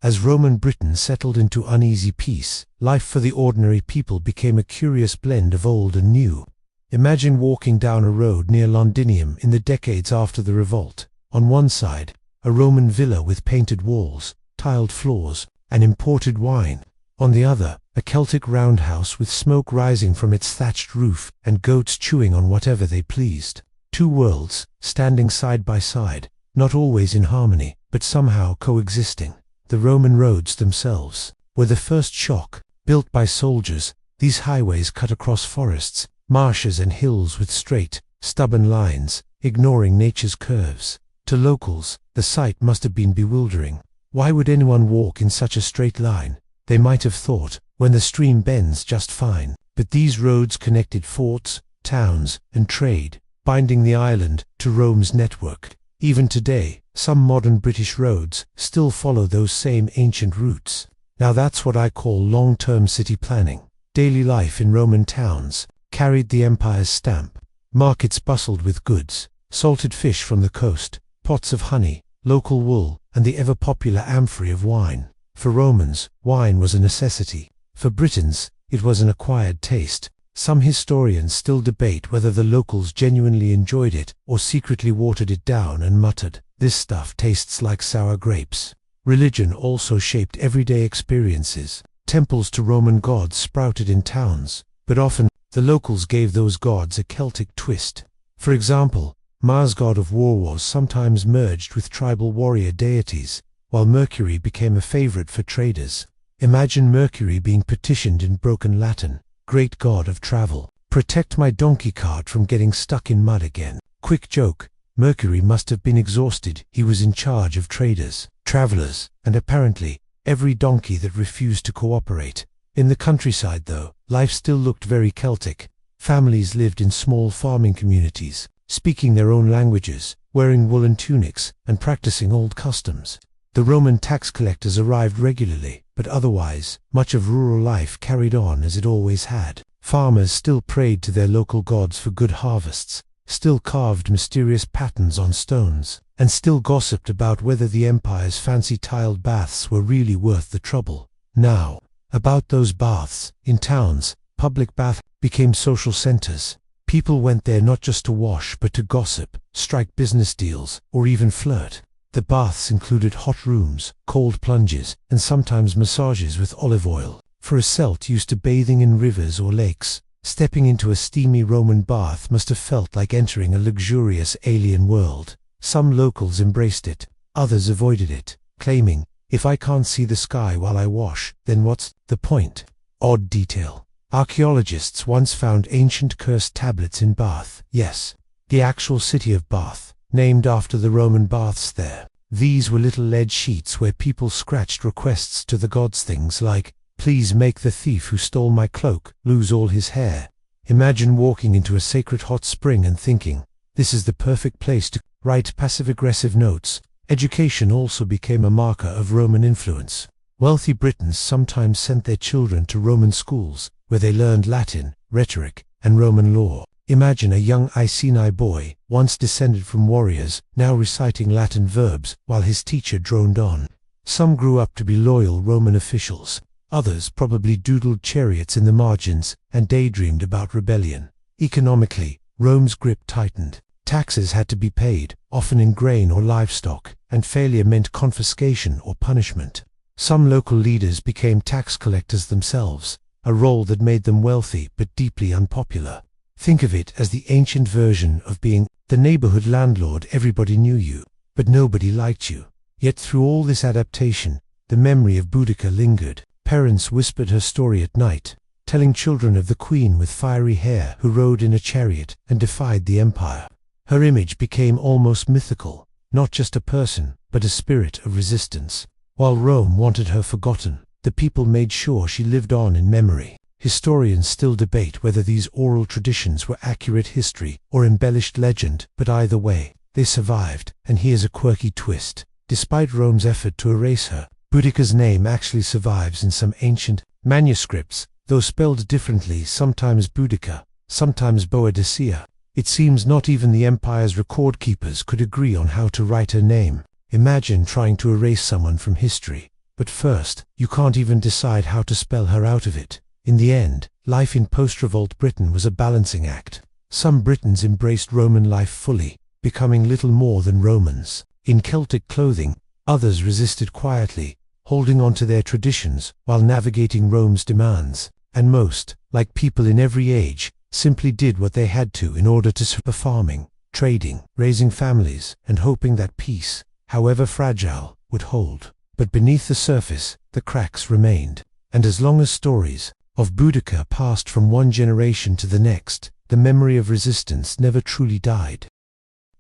Speaker 1: As Roman Britain settled into uneasy peace, life for the ordinary people became a curious blend of old and new. Imagine walking down a road near Londinium in the decades after the revolt. On one side, a Roman villa with painted walls, tiled floors, and imported wine. On the other, a Celtic roundhouse with smoke rising from its thatched roof and goats chewing on whatever they pleased. Two worlds, standing side by side, not always in harmony, but somehow coexisting. The Roman roads themselves were the first shock. Built by soldiers, these highways cut across forests, marshes and hills with straight, stubborn lines, ignoring nature's curves. To locals, the sight must have been bewildering. Why would anyone walk in such a straight line? They might have thought, when the stream bends just fine. But these roads connected forts, towns, and trade, binding the island to Rome's network. Even today, some modern British roads still follow those same ancient routes. Now that's what I call long-term city planning. Daily life in Roman towns carried the empire's stamp. Markets bustled with goods, salted fish from the coast, pots of honey, local wool, and the ever-popular amphory of wine. For Romans, wine was a necessity. For Britons, it was an acquired taste. Some historians still debate whether the locals genuinely enjoyed it or secretly watered it down and muttered, "This stuff tastes like sour grapes." Religion also shaped everyday experiences. Temples to Roman gods sprouted in towns, but often the locals gave those gods a Celtic twist. For example, Mars, god of war, was sometimes merged with tribal warrior deities, while Mercury became a favorite for traders. Imagine Mercury being petitioned in broken Latin, "Great god of travel, protect my donkey cart from getting stuck in mud again." Quick joke, Mercury must have been exhausted. He was in charge of traders, travelers, and apparently every donkey that refused to cooperate. In the countryside, though, life still looked very Celtic. Families lived in small farming communities, speaking their own languages, wearing woolen tunics, and practicing old customs. The Roman tax collectors arrived regularly, but otherwise, much of rural life carried on as it always had. Farmers still prayed to their local gods for good harvests, still carved mysterious patterns on stones, and still gossiped about whether the empire's fancy tiled baths were really worth the trouble. Now, about those baths, in towns, public baths became social centers. People went there not just to wash but to gossip, strike business deals, or even flirt. The baths included hot rooms, cold plunges, and sometimes massages with olive oil. For a Celt used to bathing in rivers or lakes, stepping into a steamy Roman bath must have felt like entering a luxurious alien world. Some locals embraced it, others avoided it, claiming, "If I can't see the sky while I wash, then what's the point?" Odd detail. Archaeologists once found ancient cursed tablets in Bath. Yes, the actual city of Bath, named after the Roman baths there. These were little lead sheets where people scratched requests to the gods, things like, "Please make the thief who stole my cloak lose all his hair." Imagine walking into a sacred hot spring and thinking, "This is the perfect place to write passive-aggressive notes." Education also became a marker of Roman influence. Wealthy Britons sometimes sent their children to Roman schools, where they learned Latin, rhetoric, and Roman law. Imagine a young Iceni boy, once descended from warriors, now reciting Latin verbs while his teacher droned on. Some grew up to be loyal Roman officials. Others probably doodled chariots in the margins and daydreamed about rebellion. Economically, Rome's grip tightened. Taxes had to be paid, often in grain or livestock, and failure meant confiscation or punishment. Some local leaders became tax collectors themselves, a role that made them wealthy but deeply unpopular. Think of it as the ancient version of being the neighborhood landlord. Everybody knew you, but nobody liked you. Yet through all this adaptation, the memory of Boudica lingered. Parents whispered her story at night, telling children of the queen with fiery hair who rode in a chariot and defied the empire. Her image became almost mythical, not just a person, but a spirit of resistance. While Rome wanted her forgotten, the people made sure she lived on in memory. Historians still debate whether these oral traditions were accurate history or embellished legend, but either way, they survived. And here's a quirky twist. Despite Rome's effort to erase her, Boudica's name actually survives in some ancient manuscripts, though spelled differently, sometimes Boudica, sometimes Boadicea. It seems not even the empire's record keepers could agree on how to write her name. Imagine trying to erase someone from history. But first, you can't even decide how to spell her out of it. In the end, life in post-revolt Britain was a balancing act. Some Britons embraced Roman life fully, becoming little more than Romans. In Celtic clothing, others resisted quietly, holding on to their traditions while navigating Rome's demands. And most, like people in every age, simply did what they had to in order to survive, farming, trading, raising families, and hoping that peace, however fragile, would hold. But beneath the surface, the cracks remained. And as long as stories of Boudica passed from one generation to the next, the memory of resistance never truly died.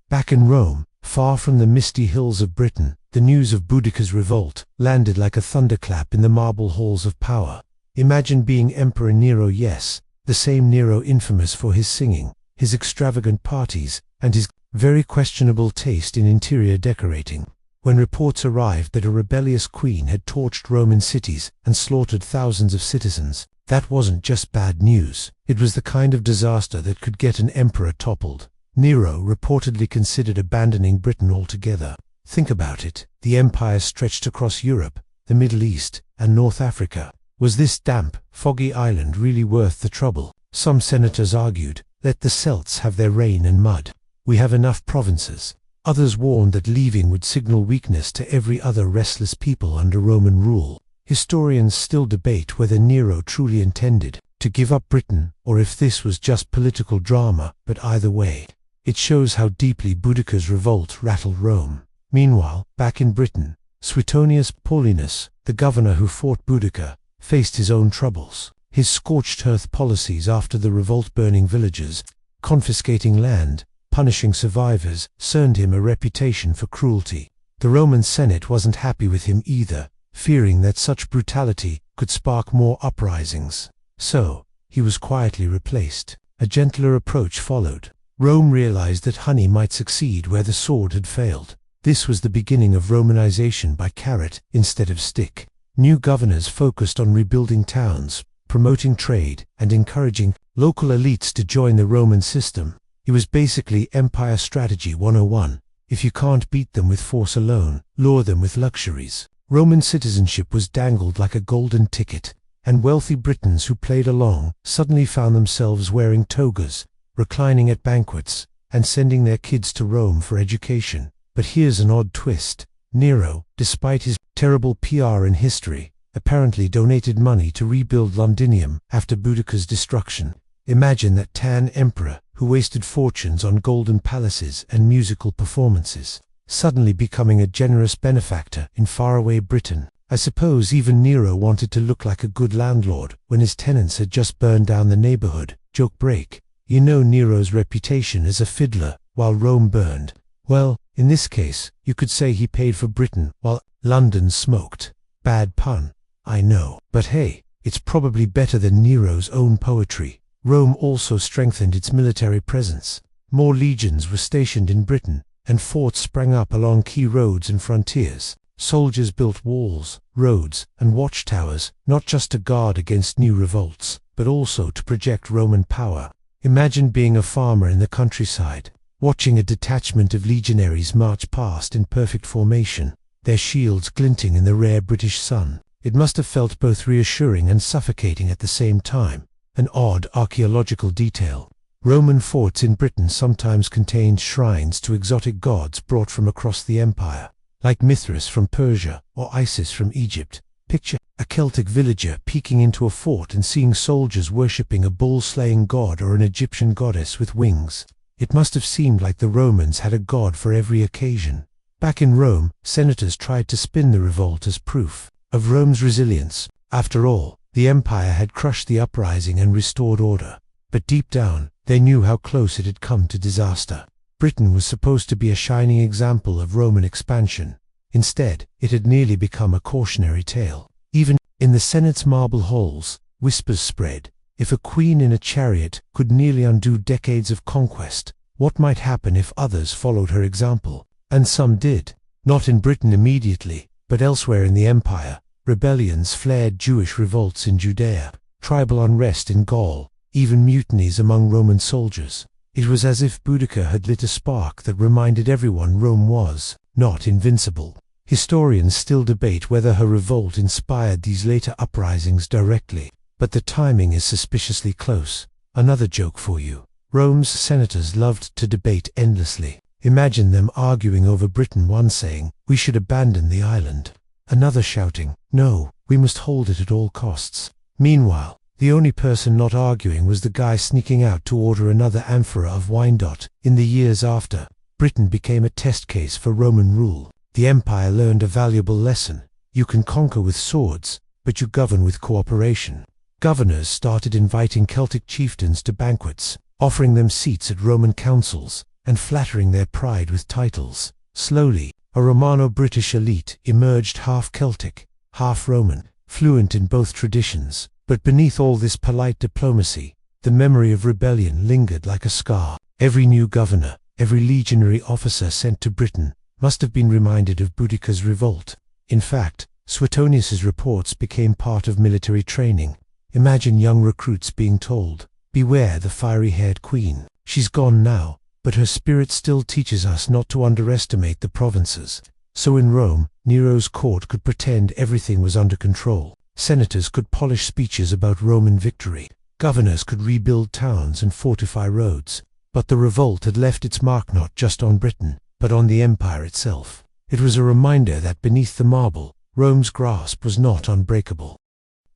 Speaker 1: Back in Rome, far from the misty hills of Britain, the news of Boudica's revolt landed like a thunderclap in the marble halls of power. Imagine being Emperor Nero, yes, the same Nero infamous for his singing, his extravagant parties, and his very questionable taste in interior decorating. When reports arrived that a rebellious queen had torched Roman cities and slaughtered thousands of citizens, that wasn't just bad news. It was the kind of disaster that could get an emperor toppled. Nero reportedly considered abandoning Britain altogether. Think about it. The empire stretched across Europe, the Middle East, and North Africa. Was this damp, foggy island really worth the trouble? Some senators argued, let the Celts have their rain and mud. We have enough provinces. Others warned that leaving would signal weakness to every other restless people under Roman rule. Historians still debate whether Nero truly intended to give up Britain or if this was just political drama, but either way, it shows how deeply Boudica's revolt rattled Rome. Meanwhile, back in Britain, Suetonius Paulinus, the governor who fought Boudica, faced his own troubles. His scorched earth policies after the revolt, burning villages, confiscating land, punishing survivors, earned him a reputation for cruelty. The Roman Senate wasn't happy with him either, fearing that such brutality could spark more uprisings. So, he was quietly replaced. A gentler approach followed. Rome realized that honey might succeed where the sword had failed. This was the beginning of Romanization by carrot instead of stick. New governors focused on rebuilding towns, promoting trade, and encouraging local elites to join the Roman system. It was basically Empire Strategy 101. If you can't beat them with force alone, lure them with luxuries. Roman citizenship was dangled like a golden ticket, and wealthy Britons who played along suddenly found themselves wearing togas, reclining at banquets, and sending their kids to Rome for education. But here's an odd twist. Nero, despite his terrible PR in history, apparently donated money to rebuild Londinium after Boudica's destruction. Imagine that tan emperor, who wasted fortunes on golden palaces and musical performances, suddenly becoming a generous benefactor in faraway Britain. I suppose even Nero wanted to look like a good landlord when his tenants had just burned down the neighborhood. Joke break. You know Nero's reputation as a fiddler while Rome burned. Well, in this case, you could say he paid for Britain while London smoked. Bad pun, I know. But hey, it's probably better than Nero's own poetry. Rome also strengthened its military presence. More legions were stationed in Britain, and forts sprang up along key roads and frontiers. Soldiers built walls, roads, and watchtowers, not just to guard against new revolts, but also to project Roman power. Imagine being a farmer in the countryside, watching a detachment of legionaries march past in perfect formation, their shields glinting in the rare British sun. It must have felt both reassuring and suffocating at the same time. An odd archaeological detail. Roman forts in Britain sometimes contained shrines to exotic gods brought from across the empire, like Mithras from Persia or Isis from Egypt. Picture a Celtic villager peeking into a fort and seeing soldiers worshipping a bull-slaying god or an Egyptian goddess with wings. It must have seemed like the Romans had a god for every occasion. Back in Rome, senators tried to spin the revolt as proof of Rome's resilience. After all, the empire had crushed the uprising and restored order. But deep down, they knew how close it had come to disaster. Britain was supposed to be a shining example of Roman expansion. Instead, it had nearly become a cautionary tale. Even in the Senate's marble halls, whispers spread. If a queen in a chariot could nearly undo decades of conquest, what might happen if others followed her example? And some did. Not in Britain immediately, but elsewhere in the empire. Rebellions flared, Jewish revolts in Judea, tribal unrest in Gaul, even mutinies among Roman soldiers. It was as if Boudica had lit a spark that reminded everyone Rome was not invincible. Historians still debate whether her revolt inspired these later uprisings directly, but the timing is suspiciously close. Another joke for you. Rome's senators loved to debate endlessly. Imagine them arguing over Britain, one saying, "We should abandon the island," another shouting, "No, we must hold it at all costs." Meanwhile, the only person not arguing was the guy sneaking out to order another amphora of wine. In the years after, Britain became a test case for Roman rule. The empire learned a valuable lesson. You can conquer with swords, but you govern with cooperation. Governors started inviting Celtic chieftains to banquets, offering them seats at Roman councils, and flattering their pride with titles. Slowly, a Romano-British elite emerged, half Celtic, half Roman, fluent in both traditions. But beneath all this polite diplomacy, the memory of rebellion lingered like a scar. Every new governor, every legionary officer sent to Britain must have been reminded of Boudica's revolt. In fact, Suetonius's reports became part of military training. Imagine young recruits being told, "Beware the fiery-haired queen. She's gone now, but her spirit still teaches us not to underestimate the provinces." So in Rome, Nero's court could pretend everything was under control. Senators could polish speeches about Roman victory. Governors could rebuild towns and fortify roads. But the revolt had left its mark not just on Britain, but on the empire itself. It was a reminder that beneath the marble, Rome's grasp was not unbreakable.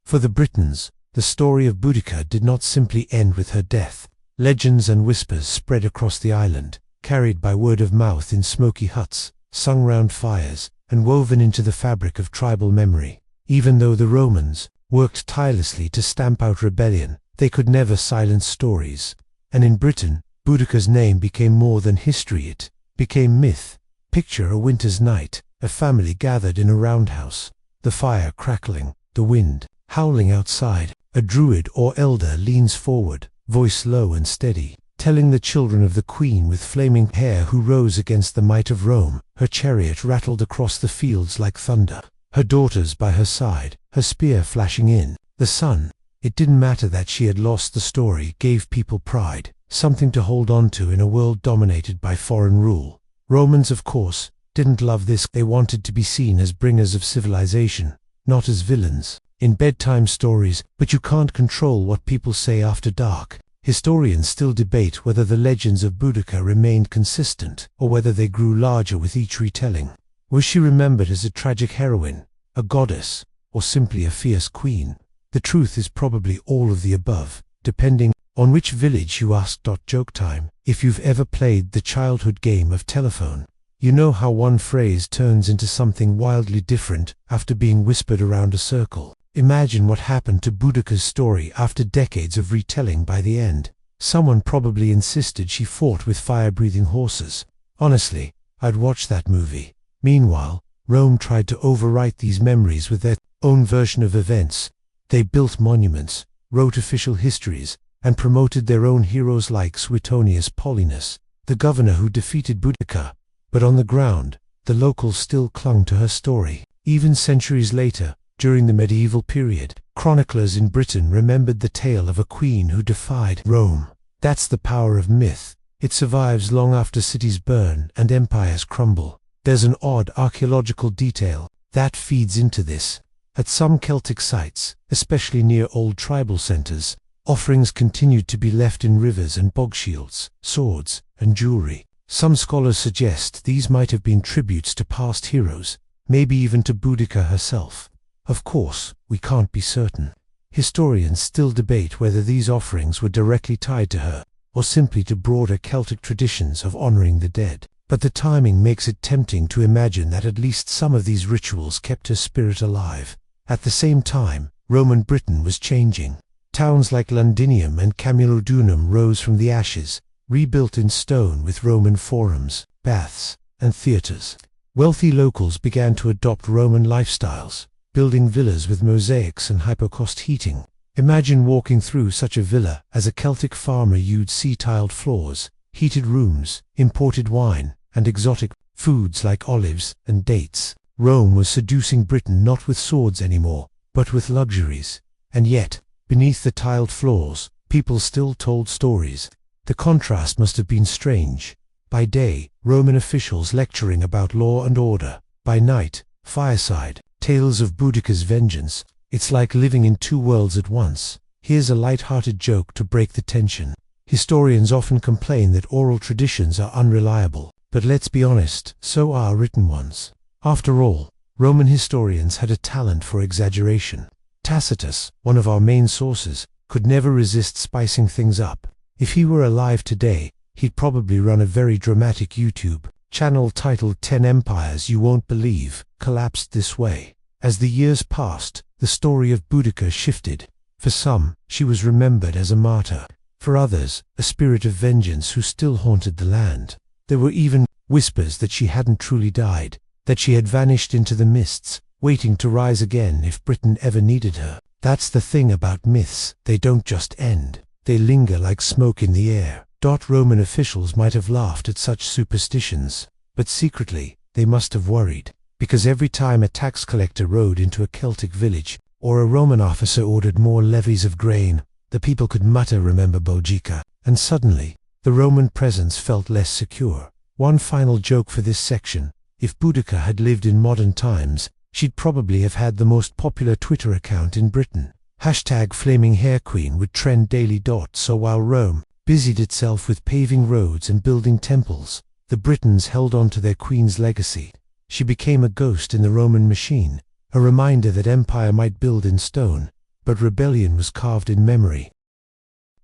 Speaker 1: For the Britons, the story of Boudica did not simply end with her death. Legends and whispers spread across the island, carried by word of mouth in smoky huts, sung round fires, and woven into the fabric of tribal memory. Even though the Romans worked tirelessly to stamp out rebellion, they could never silence stories. And in Britain, Boudica's name became more than history, it became myth. Picture a winter's night, a family gathered in a roundhouse, the fire crackling, the wind howling outside. A druid or elder leans forward, voice low and steady, telling the children of the queen with flaming hair who rose against the might of Rome. Her chariot rattled across the fields like thunder, her daughters by her side, her spear flashing in the sun. It didn't matter that she had lost. The story gave people pride, something to hold on to in a world dominated by foreign rule. Romans, of course, didn't love this. They wanted to be seen as bringers of civilization, not as villains in bedtime stories. But you can't control what people say after dark. Historians still debate whether the legends of Boudica remained consistent, or whether they grew larger with each retelling. Was she remembered as a tragic heroine, a goddess, or simply a fierce queen? The truth is probably all of the above, depending on which village you ask. Joke time. If you've ever played the childhood game of telephone, you know how one phrase turns into something wildly different after being whispered around a circle. Imagine what happened to Boudica's story after decades of retelling. By the end, someone probably insisted she fought with fire-breathing horses. Honestly, I'd watch that movie. Meanwhile, Rome tried to overwrite these memories with their own version of events. They built monuments, wrote official histories, and promoted their own heroes like Suetonius Paulinus, the governor who defeated Boudica. But on the ground, the locals still clung to her story. Even centuries later, during the medieval period, chroniclers in Britain remembered the tale of a queen who defied Rome. That's the power of myth. It survives long after cities burn and empires crumble. There's an odd archaeological detail that feeds into this. At some Celtic sites, especially near old tribal centers, offerings continued to be left in rivers and bog shields, swords, and jewelry. Some scholars suggest these might have been tributes to past heroes, maybe even to Boudica herself. Of course, we can't be certain. Historians still debate whether these offerings were directly tied to her, or simply to broader Celtic traditions of honoring the dead. But the timing makes it tempting to imagine that at least some of these rituals kept her spirit alive. At the same time, Roman Britain was changing. Towns like Londinium and Camulodunum rose from the ashes, rebuilt in stone with Roman forums, baths, and theatres. Wealthy locals began to adopt Roman lifestyles, building villas with mosaics and hypocaust heating. Imagine walking through such a villa. As a Celtic farmer, you'd see tiled floors, heated rooms, imported wine, and exotic foods like olives and dates. Rome was seducing Britain not with swords anymore, but with luxuries. And yet, beneath the tiled floors, people still told stories. The contrast must have been strange. By day, Roman officials lecturing about law and order. by night, fireside, tales of Boudica's vengeance. It's like living in two worlds at once. Here's a light-hearted joke to break the tension. Historians often complain that oral traditions are unreliable, but let's be honest, so are written ones. After all, Roman historians had a talent for exaggeration. Tacitus, one of our main sources, could never resist spicing things up. If he were alive today, he'd probably run a very dramatic YouTube channel titled 10 Empires You Won't Believe Collapsed This Way. As the years passed, the story of Boudica shifted. For some, she was remembered as a martyr. For others, a spirit of vengeance who still haunted the land. There were even whispers that she hadn't truly died, that she had vanished into the mists, waiting to rise again if Britain ever needed her. That's the thing about myths, they don't just end. They linger like smoke in the air. Roman officials might have laughed at such superstitions, but secretly, they must have worried, because every time a tax collector rode into a Celtic village, or a Roman officer ordered more levies of grain, the people could mutter "Remember Boudica," and suddenly, the Roman presence felt less secure. One final joke for this section: if Boudica had lived in modern times, she'd probably have had the most popular Twitter account in Britain. #FlamingHairQueen would trend daily. So while Rome busied itself with paving roads and building temples, the Britons held on to their queen's legacy. She became a ghost in the Roman machine, a reminder that empire might build in stone, but rebellion was carved in memory.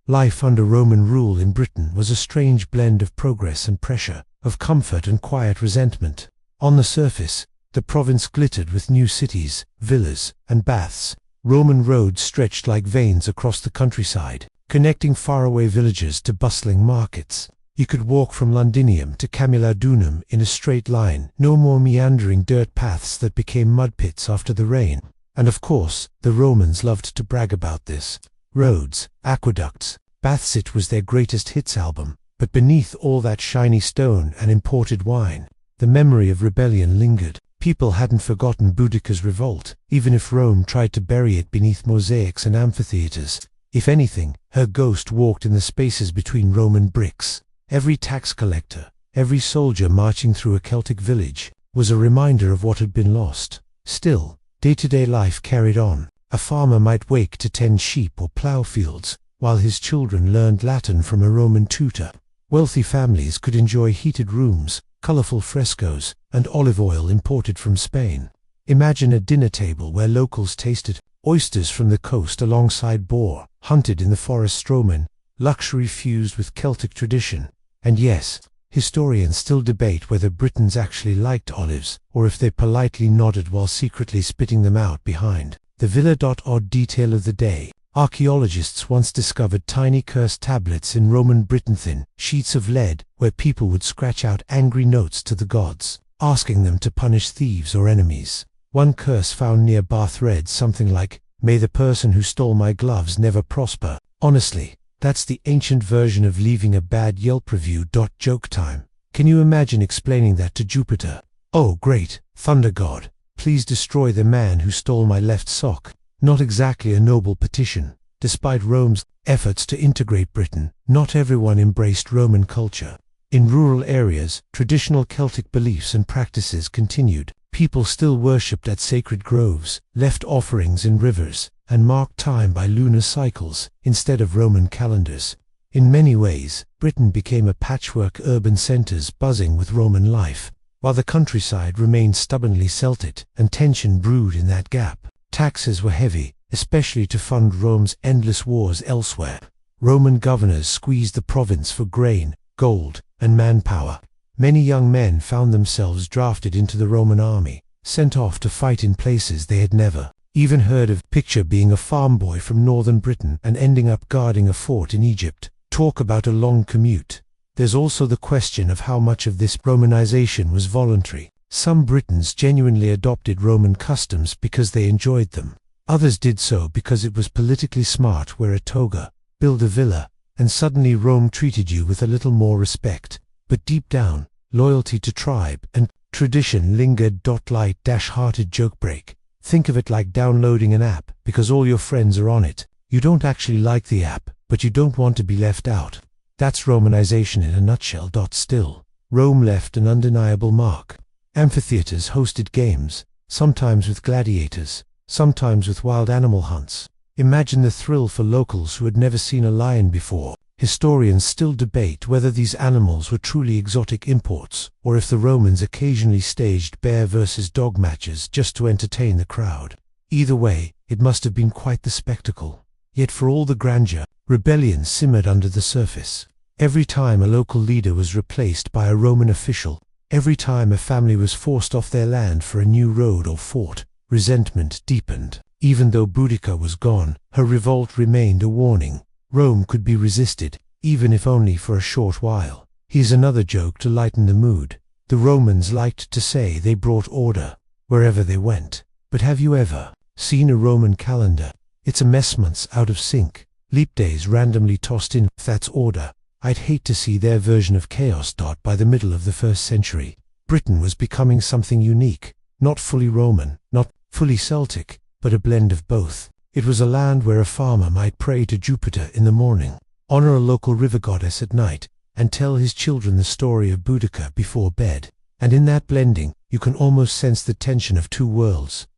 Speaker 1: Life under Roman rule in Britain was a strange blend of progress and pressure, of comfort and quiet resentment. On the surface, the province glittered with new cities, villas, and baths. Roman roads stretched like veins across the countryside, connecting faraway villages to bustling markets. You could walk from Londinium to Camulodunum in a straight line, no more meandering dirt paths that became mud pits after the rain. And of course, the Romans loved to brag about this. Roads, aqueducts, baths. It was their greatest hits album. But beneath all that shiny stone and imported wine, the memory of rebellion lingered. People hadn't forgotten Boudica's revolt, even if Rome tried to bury it beneath mosaics and amphitheaters. If anything, her ghost walked in the spaces between Roman bricks. Every tax collector, every soldier marching through a Celtic village, was a reminder of what had been lost. Still, day-to-day life carried on. A farmer might wake to tend sheep or plough fields, while his children learned Latin from a Roman tutor. Wealthy families could enjoy heated rooms, colorful frescoes, and olive oil imported from Spain. Imagine a dinner table where locals tasted oysters from the coast alongside boar, hunted in the forest Stroman, luxury fused with Celtic tradition. And yes, historians still debate whether Britons actually liked olives, or if they politely nodded while secretly spitting them out behind. The villa. Odd detail of the day: archaeologists once discovered tiny curse tablets in Roman Britain, thin sheets of lead, where people would scratch out angry notes to the gods, asking them to punish thieves or enemies. One curse found near Bath read something like, "May the person who stole my gloves never prosper." Honestly, that's the ancient version of leaving a bad Yelp review. Joke time. Can you imagine explaining that to Jupiter? "Oh great, thunder god, please destroy the man who stole my left sock." Not exactly a noble petition. Despite Rome's efforts to integrate Britain, not everyone embraced Roman culture. In rural areas, traditional Celtic beliefs and practices continued. People still worshipped at sacred groves, left offerings in rivers, and marked time by lunar cycles instead of Roman calendars. In many ways, Britain became a patchwork urban centers buzzing with Roman life, while the countryside remained stubbornly Celtic, and tension brewed in that gap. Taxes were heavy, especially to fund Rome's endless wars elsewhere. Roman governors squeezed the province for grain, gold, and manpower. Many young men found themselves drafted into the Roman army, sent off to fight in places they had never even heard of. Picture being a farm boy from northern Britain and ending up guarding a fort in Egypt. Talk about a long commute. There's also the question of how much of this Romanization was voluntary. Some Britons genuinely adopted Roman customs because they enjoyed them. Others did so because it was politically smart: wear a toga, build a villa, and suddenly Rome treated you with a little more respect. But deep down, loyalty to tribe and tradition lingered. Light-hearted joke break. Think of it like downloading an app because all your friends are on it. You don't actually like the app, but you don't want to be left out. That's Romanization in a nutshell. Still, Rome left an undeniable mark. Amphitheaters hosted games, sometimes with gladiators, sometimes with wild animal hunts. Imagine the thrill for locals who had never seen a lion before. Historians still debate whether these animals were truly exotic imports, or if the Romans occasionally staged bear versus dog matches just to entertain the crowd. Either way, it must have been quite the spectacle. Yet for all the grandeur, rebellion simmered under the surface. Every time a local leader was replaced by a Roman official, every time a family was forced off their land for a new road or fort, resentment deepened. Even though Boudica was gone, her revolt remained a warning. Rome could be resisted, even if only for a short while. Here's another joke to lighten the mood. The Romans liked to say they brought order wherever they went. But have you ever seen a Roman calendar? It's a mess, months out of sync, leap days randomly tossed in. If that's order, I'd hate to see their version of chaos. By the middle of the 1st century, Britain was becoming something unique, not fully Roman, not fully Celtic, but a blend of both. It was a land where a farmer might pray to Jupiter in the morning, honor a local river goddess at night, and tell his children the story of Boudica before bed. And in that blending, you can almost sense the tension of two worlds,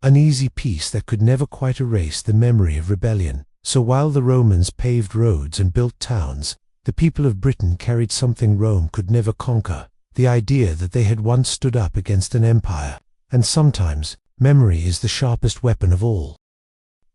Speaker 1: uneasy peace that could never quite erase the memory of rebellion. So while the Romans paved roads and built towns, the people of Britain carried something Rome could never conquer, the idea that they had once stood up against an empire. And sometimes, memory is the sharpest weapon of all.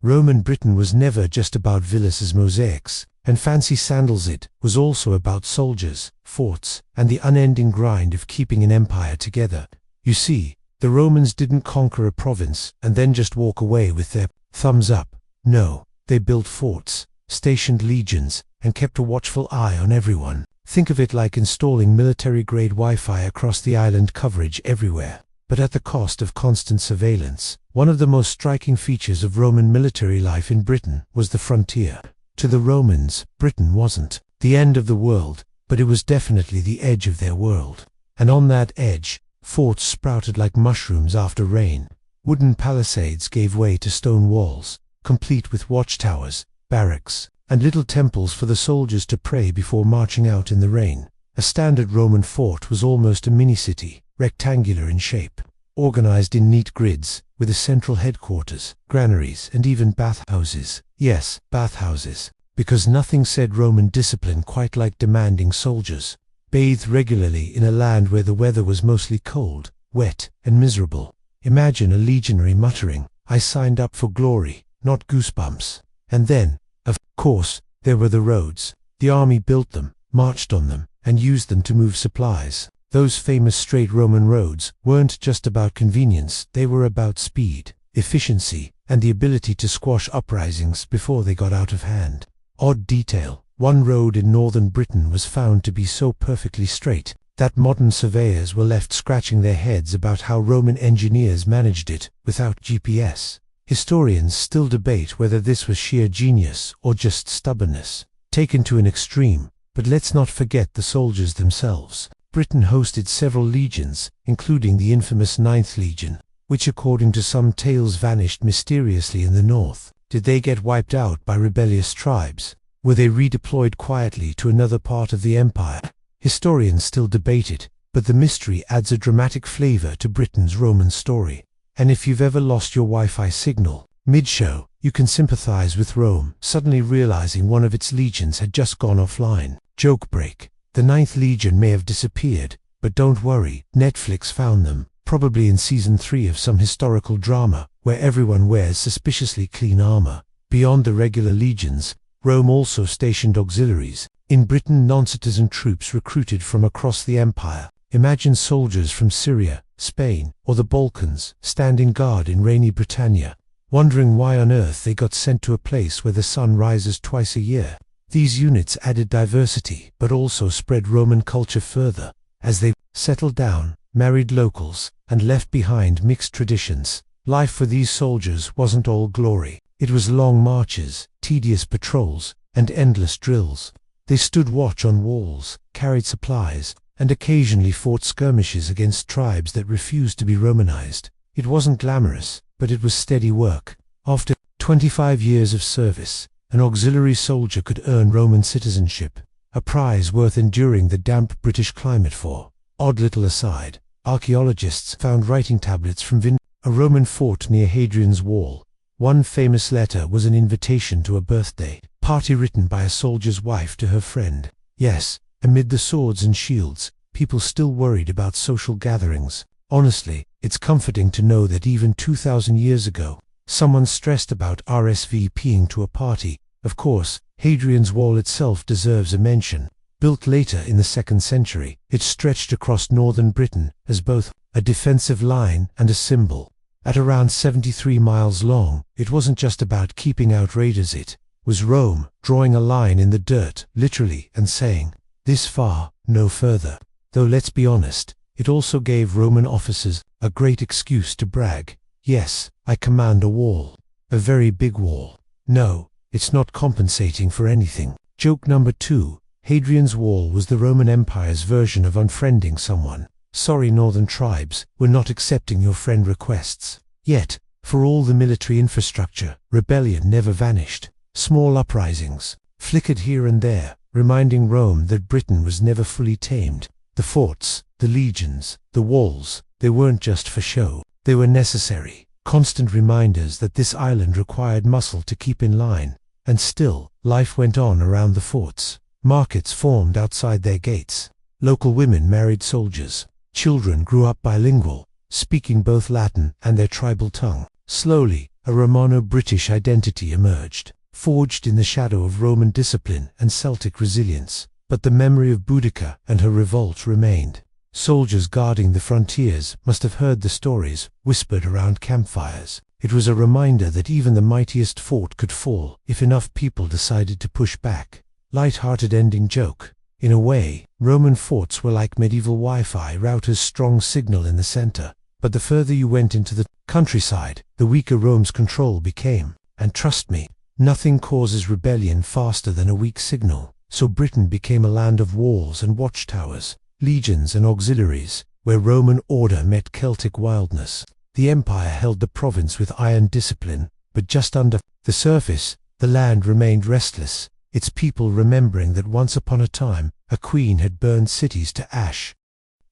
Speaker 1: Roman Britain was never just about villas' mosaics and fancy sandals. It was also about soldiers, forts, and the unending grind of keeping an empire together. You see, the Romans didn't conquer a province and then just walk away with their thumbs up. No, they built forts, stationed legions, and kept a watchful eye on everyone. Think of it like installing military-grade Wi-Fi across the island, coverage everywhere, but at the cost of constant surveillance. One of the most striking features of Roman military life in Britain was the frontier. To the Romans, Britain wasn't the end of the world, but it was definitely the edge of their world. And on that edge, forts sprouted like mushrooms after rain. Wooden palisades gave way to stone walls, complete with watchtowers, barracks, and little temples for the soldiers to pray before marching out in the rain. A standard Roman fort was almost a mini-city, rectangular in shape, organized in neat grids, with a central headquarters, granaries, and even bathhouses. Yes, bathhouses, because nothing said Roman discipline quite like demanding soldiers bathed regularly in a land where the weather was mostly cold, wet, and miserable. Imagine a legionary muttering, "I signed up for glory, not goosebumps." And then, of course, there were the roads. The army built them, marched on them, and used them to move supplies. Those famous straight Roman roads weren't just about convenience, they were about speed, efficiency, and the ability to squash uprisings before they got out of hand. Odd detail, one road in northern Britain was found to be so perfectly straight that modern surveyors were left scratching their heads about how Roman engineers managed it without GPS. Historians still debate whether this was sheer genius or just stubbornness, taken to an extreme. But let's not forget the soldiers themselves. Britain hosted several legions, including the infamous 9th Legion, which according to some tales vanished mysteriously in the north. Did they get wiped out by rebellious tribes? Were they redeployed quietly to another part of the empire? Historians still debate it, but the mystery adds a dramatic flavor to Britain's Roman story. And if you've ever lost your Wi-Fi signal mid-show, you can sympathize with Rome, suddenly realizing one of its legions had just gone offline. Joke break. The 9th Legion may have disappeared, but don't worry, Netflix found them, probably in season 3 of some historical drama, where everyone wears suspiciously clean armor. Beyond the regular legions, Rome also stationed auxiliaries. In Britain, non-citizen troops recruited from across the empire. Imagine soldiers from Syria, Spain, or the Balkans, standing guard in rainy Britannia, wondering why on earth they got sent to a place where the sun rises twice a year. These units added diversity, but also spread Roman culture further, as they settled down, married locals, and left behind mixed traditions. Life for these soldiers wasn't all glory. It was long marches, tedious patrols, and endless drills. They stood watch on walls, carried supplies, and occasionally fought skirmishes against tribes that refused to be Romanized. It wasn't glamorous, but it was steady work. After 25 years of service, an auxiliary soldier could earn Roman citizenship, a prize worth enduring the damp British climate for. Odd little aside, archaeologists found writing tablets from a Roman fort near Hadrian's Wall. One famous letter was an invitation to a birthday party written by a soldier's wife to her friend. Yes, amid the swords and shields, people still worried about social gatherings. Honestly, it's comforting to know that even 2,000 years ago, someone stressed about RSVPing to a party. Of course, Hadrian's Wall itself deserves a mention. Built later in the 2nd century, it stretched across northern Britain as both a defensive line and a symbol. At around 73 miles long, it wasn't just about keeping out raiders, it was Rome drawing a line in the dirt, literally, and saying, "This far, no further." Though let's be honest, it also gave Roman officers a great excuse to brag. "Yes, I command a wall. A very big wall." No, it's not compensating for anything. Joke number 2. Hadrian's Wall was the Roman Empire's version of unfriending someone. Sorry, northern tribes, we're not accepting your friend requests. Yet, for all the military infrastructure, rebellion never vanished. Small uprisings flickered here and there, reminding Rome that Britain was never fully tamed. The forts, the legions, the walls, they weren't just for show. They were necessary, constant reminders that this island required muscle to keep in line. And still, life went on around the forts. Markets formed outside their gates. Local women married soldiers. Children grew up bilingual, speaking both Latin and their tribal tongue. Slowly, a Romano-British identity emerged, forged in the shadow of Roman discipline and Celtic resilience. But the memory of Boudica and her revolt remained. Soldiers guarding the frontiers must have heard the stories whispered around campfires. It was a reminder that even the mightiest fort could fall if enough people decided to push back. Light-hearted ending joke. In a way, Roman forts were like medieval Wi-Fi routers, strong signal in the center. But the further you went into the countryside, the weaker Rome's control became. And trust me, nothing causes rebellion faster than a weak signal. So Britain became a land of walls and watchtowers, legions and auxiliaries, where Roman order met Celtic wildness. The empire held the province with iron discipline, but just under the surface, the land remained restless, its people remembering that once upon a time, a queen had burned cities to ash.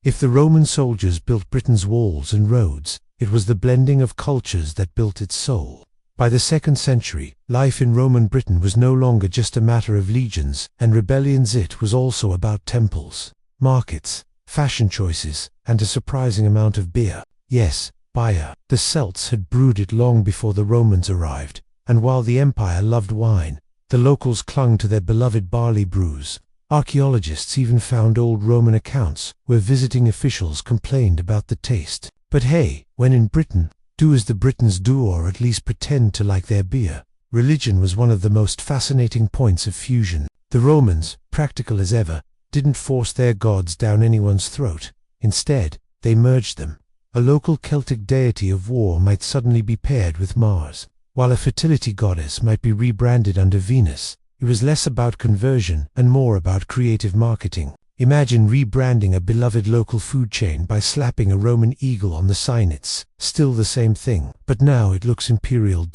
Speaker 1: If the Roman soldiers built Britain's walls and roads, it was the blending of cultures that built its soul. By the 2nd century, life in Roman Britain was no longer just a matter of legions and rebellions. It was also about temples, markets, fashion choices, and a surprising amount of beer. Yes, beer. The Celts had brewed it long before the Romans arrived, and while the empire loved wine, the locals clung to their beloved barley brews. Archaeologists even found old Roman accounts where visiting officials complained about the taste. But hey, when in Britain, do as the Britons do, or at least pretend to like their beer. Religion was one of the most fascinating points of fusion. The Romans, practical as ever, didn't force their gods down anyone's throat. Instead, they merged them. A local Celtic deity of war might suddenly be paired with Mars, while a fertility goddess might be rebranded under Venus. It was less about conversion and more about creative marketing. Imagine rebranding a beloved local food chain by slapping a Roman eagle on the sign. It's still the same thing, but now it looks imperial.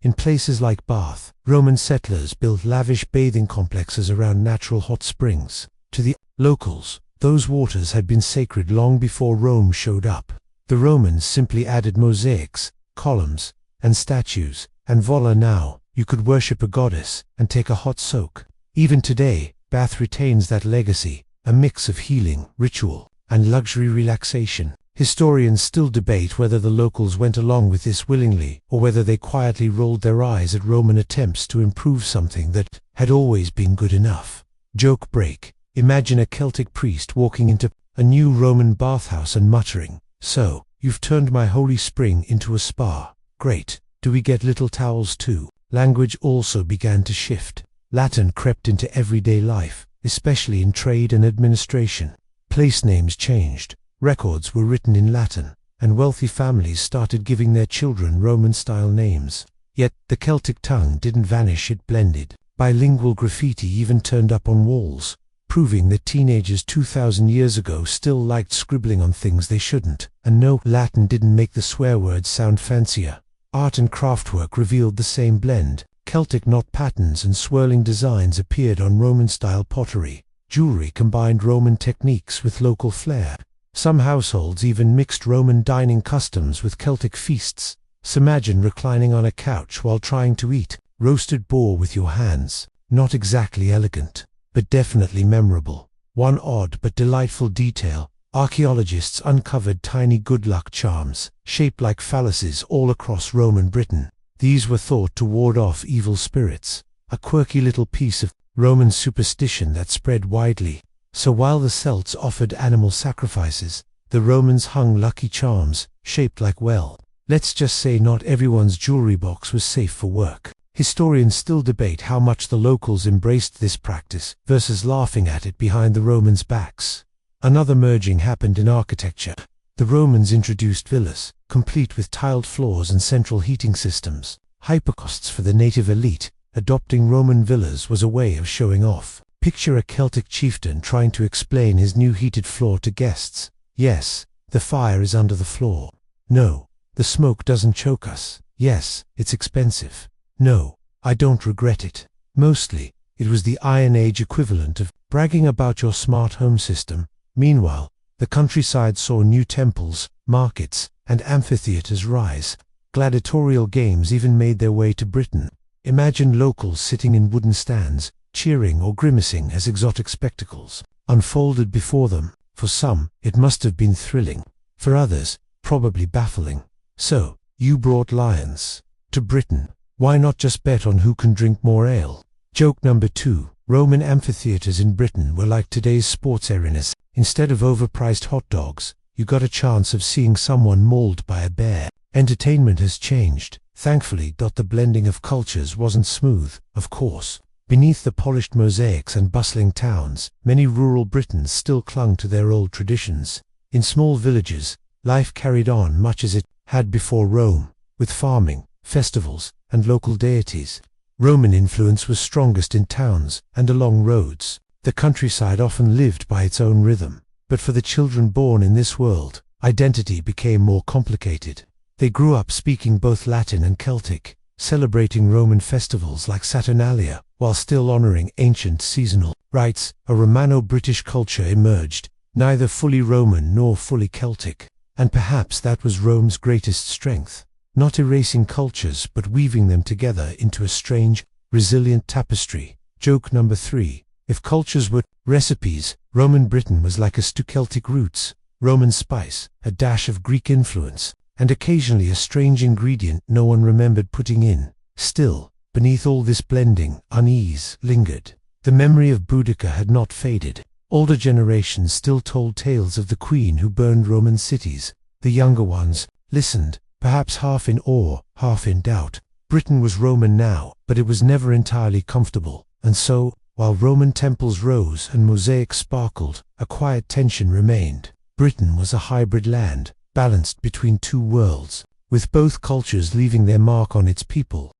Speaker 1: In places like Bath, Roman settlers built lavish bathing complexes around natural hot springs. To the locals, those waters had been sacred long before Rome showed up. The Romans simply added mosaics, columns, and statues, and voila, now you could worship a goddess and take a hot soak. Even today, Bath retains that legacy. A mix of healing, ritual, and luxury relaxation. Historians still debate whether the locals went along with this willingly, or whether they quietly rolled their eyes at Roman attempts to improve something that had always been good enough. Joke break. Imagine a Celtic priest walking into a new Roman bathhouse and muttering, "So, you've turned my holy spring into a spa. Great. Do we get little towels too?" Language also began to shift. Latin crept into everyday life, especially in trade and administration. Place names changed, records were written in Latin, and wealthy families started giving their children Roman-style names. Yet, the Celtic tongue didn't vanish, it blended. Bilingual graffiti even turned up on walls, proving that teenagers 2,000 years ago still liked scribbling on things they shouldn't. And no, Latin didn't make the swear words sound fancier. Art and craftwork revealed the same blend. Celtic knot patterns and swirling designs appeared on Roman-style pottery. Jewelry combined Roman techniques with local flair. Some households even mixed Roman dining customs with Celtic feasts. So imagine reclining on a couch while trying to eat roasted boar with your hands. Not exactly elegant, but definitely memorable. One odd but delightful detail: archaeologists uncovered tiny good luck charms, shaped like phalluses all across Roman Britain. These were thought to ward off evil spirits, a quirky little piece of Roman superstition that spread widely. So while the Celts offered animal sacrifices, the Romans hung lucky charms, shaped like, well, let's just say not everyone's jewelry box was safe for work. Historians still debate how much the locals embraced this practice versus laughing at it behind the Romans' backs. Another merging happened in architecture. The Romans introduced villas, complete with tiled floors and central heating systems. Hypercosts for the native elite. Adopting Roman villas was a way of showing off. Picture a Celtic chieftain trying to explain his new heated floor to guests. Yes, the fire is under the floor. No, the smoke doesn't choke us. Yes, it's expensive. No, I don't regret it. Mostly, it was the Iron Age equivalent of bragging about your smart home system. Meanwhile, the countryside saw new temples, markets, and amphitheaters rise. Gladiatorial games even made their way to Britain. Imagine locals sitting in wooden stands, cheering or grimacing as exotic spectacles unfolded before them. For some, it must have been thrilling. For others, probably baffling. So, you brought lions to Britain. Why not just bet on who can drink more ale? Joke number 2. Roman amphitheaters in Britain were like today's sports arenas. Instead of overpriced hot dogs, you got a chance of seeing someone mauled by a bear. Entertainment has changed, thankfully. The blending of cultures wasn't smooth, of course. Beneath the polished mosaics and bustling towns, many rural Britons still clung to their old traditions. In small villages, life carried on much as it had before Rome, with farming, festivals, and local deities. Roman influence was strongest in towns and along roads. The countryside often lived by its own rhythm. But for the children born in this world, identity became more complicated. They grew up speaking both Latin and Celtic, celebrating Roman festivals like Saturnalia, while still honoring ancient seasonal rites. A Romano-British culture emerged, neither fully Roman nor fully Celtic. And perhaps that was Rome's greatest strength. Not erasing cultures, but weaving them together into a strange, resilient tapestry. Joke number 3. If cultures were recipes, Roman Britain was like a stew: Celtic roots, Roman spice, a dash of Greek influence, and occasionally a strange ingredient no one remembered putting in. Still, beneath all this blending, unease lingered. The memory of Boudica had not faded. Older generations still told tales of the queen who burned Roman cities. The younger ones listened, perhaps half in awe, half in doubt. Britain was Roman now, but it was never entirely comfortable. And so, while Roman temples rose and mosaics sparkled, a quiet tension remained. Britain was a hybrid land, balanced between two worlds, with both cultures leaving their mark on its people.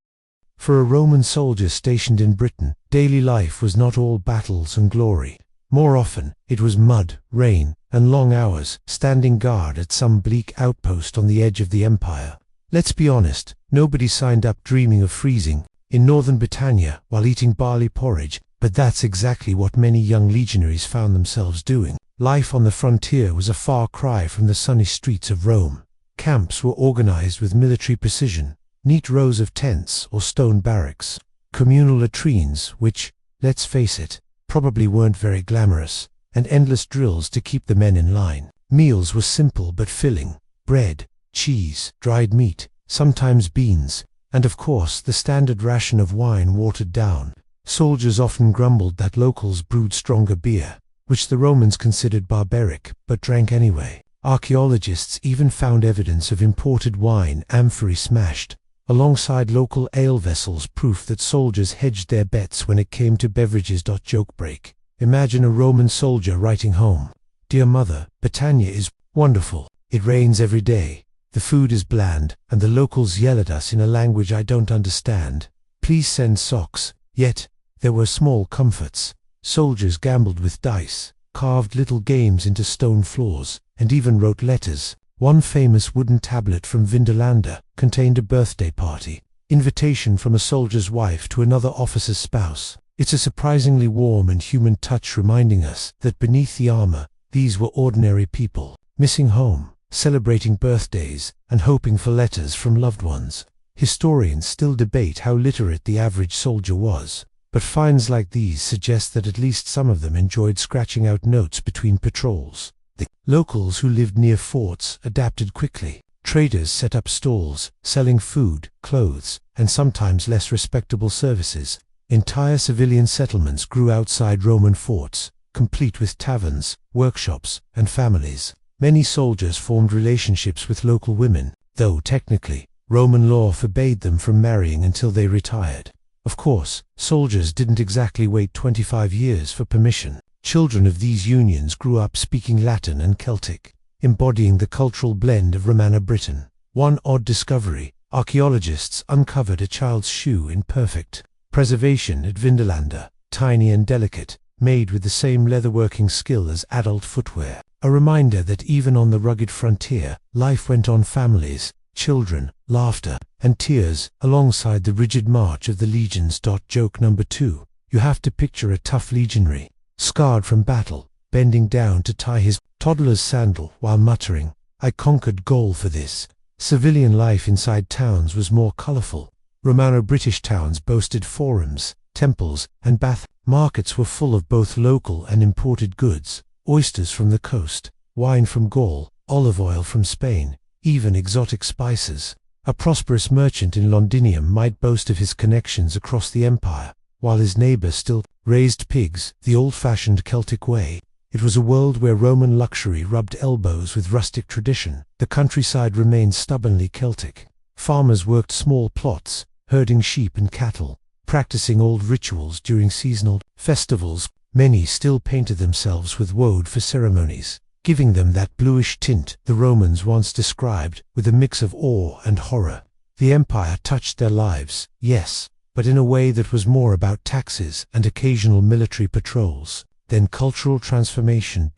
Speaker 1: For a Roman soldier stationed in Britain, daily life was not all battles and glory. More often, it was mud, rain, and long hours, standing guard at some bleak outpost on the edge of the empire. Let's be honest, nobody signed up dreaming of freezing in northern Britannia while eating barley porridge, but that's exactly what many young legionaries found themselves doing. Life on the frontier was a far cry from the sunny streets of Rome. Camps were organized with military precision, neat rows of tents or stone barracks, communal latrines which, let's face it, probably weren't very glamorous, and endless drills to keep the men in line. Meals were simple but filling: bread, cheese, dried meat, sometimes beans, and of course the standard ration of wine watered down. Soldiers often grumbled that locals brewed stronger beer, which the Romans considered barbaric, but drank anyway. Archaeologists even found evidence of imported wine, amphorae smashed, alongside local ale vessels, proof that soldiers hedged their bets when it came to beverages. Joke break. Imagine a Roman soldier writing home: "Dear mother, Britannia is wonderful. It rains every day. The food is bland, and the locals yell at us in a language I don't understand. Please send socks." Yet, there were small comforts. Soldiers gambled with dice, carved little games into stone floors, and even wrote letters. One famous wooden tablet from Vindolanda contained a birthday party invitation from a soldier's wife to another officer's spouse. It's a surprisingly warm and human touch, reminding us that beneath the armor, these were ordinary people. missing home, celebrating birthdays, and hoping for letters from loved ones. Historians still debate how literate the average soldier was, but finds like these suggest that at least some of them enjoyed scratching out notes between patrols. The locals who lived near forts adapted quickly. Traders set up stalls, selling food, clothes, and sometimes less respectable services. Entire civilian settlements grew outside Roman forts, complete with taverns, workshops, and families. Many soldiers formed relationships with local women, though technically, Roman law forbade them from marrying until they retired. Of course, soldiers didn't exactly wait 25 years for permission. Children of these unions grew up speaking Latin and Celtic, embodying the cultural blend of Romano Britain. One odd discovery: archaeologists uncovered a child's shoe in perfect preservation at Vindolanda, tiny and delicate, made with the same leatherworking skill as adult footwear. A reminder that even on the rugged frontier, life went on. Families, children, laughter, and tears, alongside the rigid march of the legions. Joke number 2. You have to picture a tough legionary, scarred from battle, bending down to tie his toddler's sandal while muttering, "I conquered Gaul for this." Civilian life inside towns was more colourful. Romano-British towns boasted forums, temples, and bath. Markets were full of both local and imported goods: oysters from the coast, wine from Gaul, olive oil from Spain, even exotic spices. A prosperous merchant in Londinium might boast of his connections across the empire, while his neighbour still raised pigs the old-fashioned Celtic way. It was a world where Roman luxury rubbed elbows with rustic tradition. The countryside remained stubbornly Celtic. Farmers worked small plots, herding sheep and cattle, practicing old rituals during seasonal festivals. Many still painted themselves with woad for ceremonies, giving them that bluish tint the Romans once described with a mix of awe and horror. The empire touched their lives, yes, but in a way that was more about taxes and occasional military patrols than cultural transformation.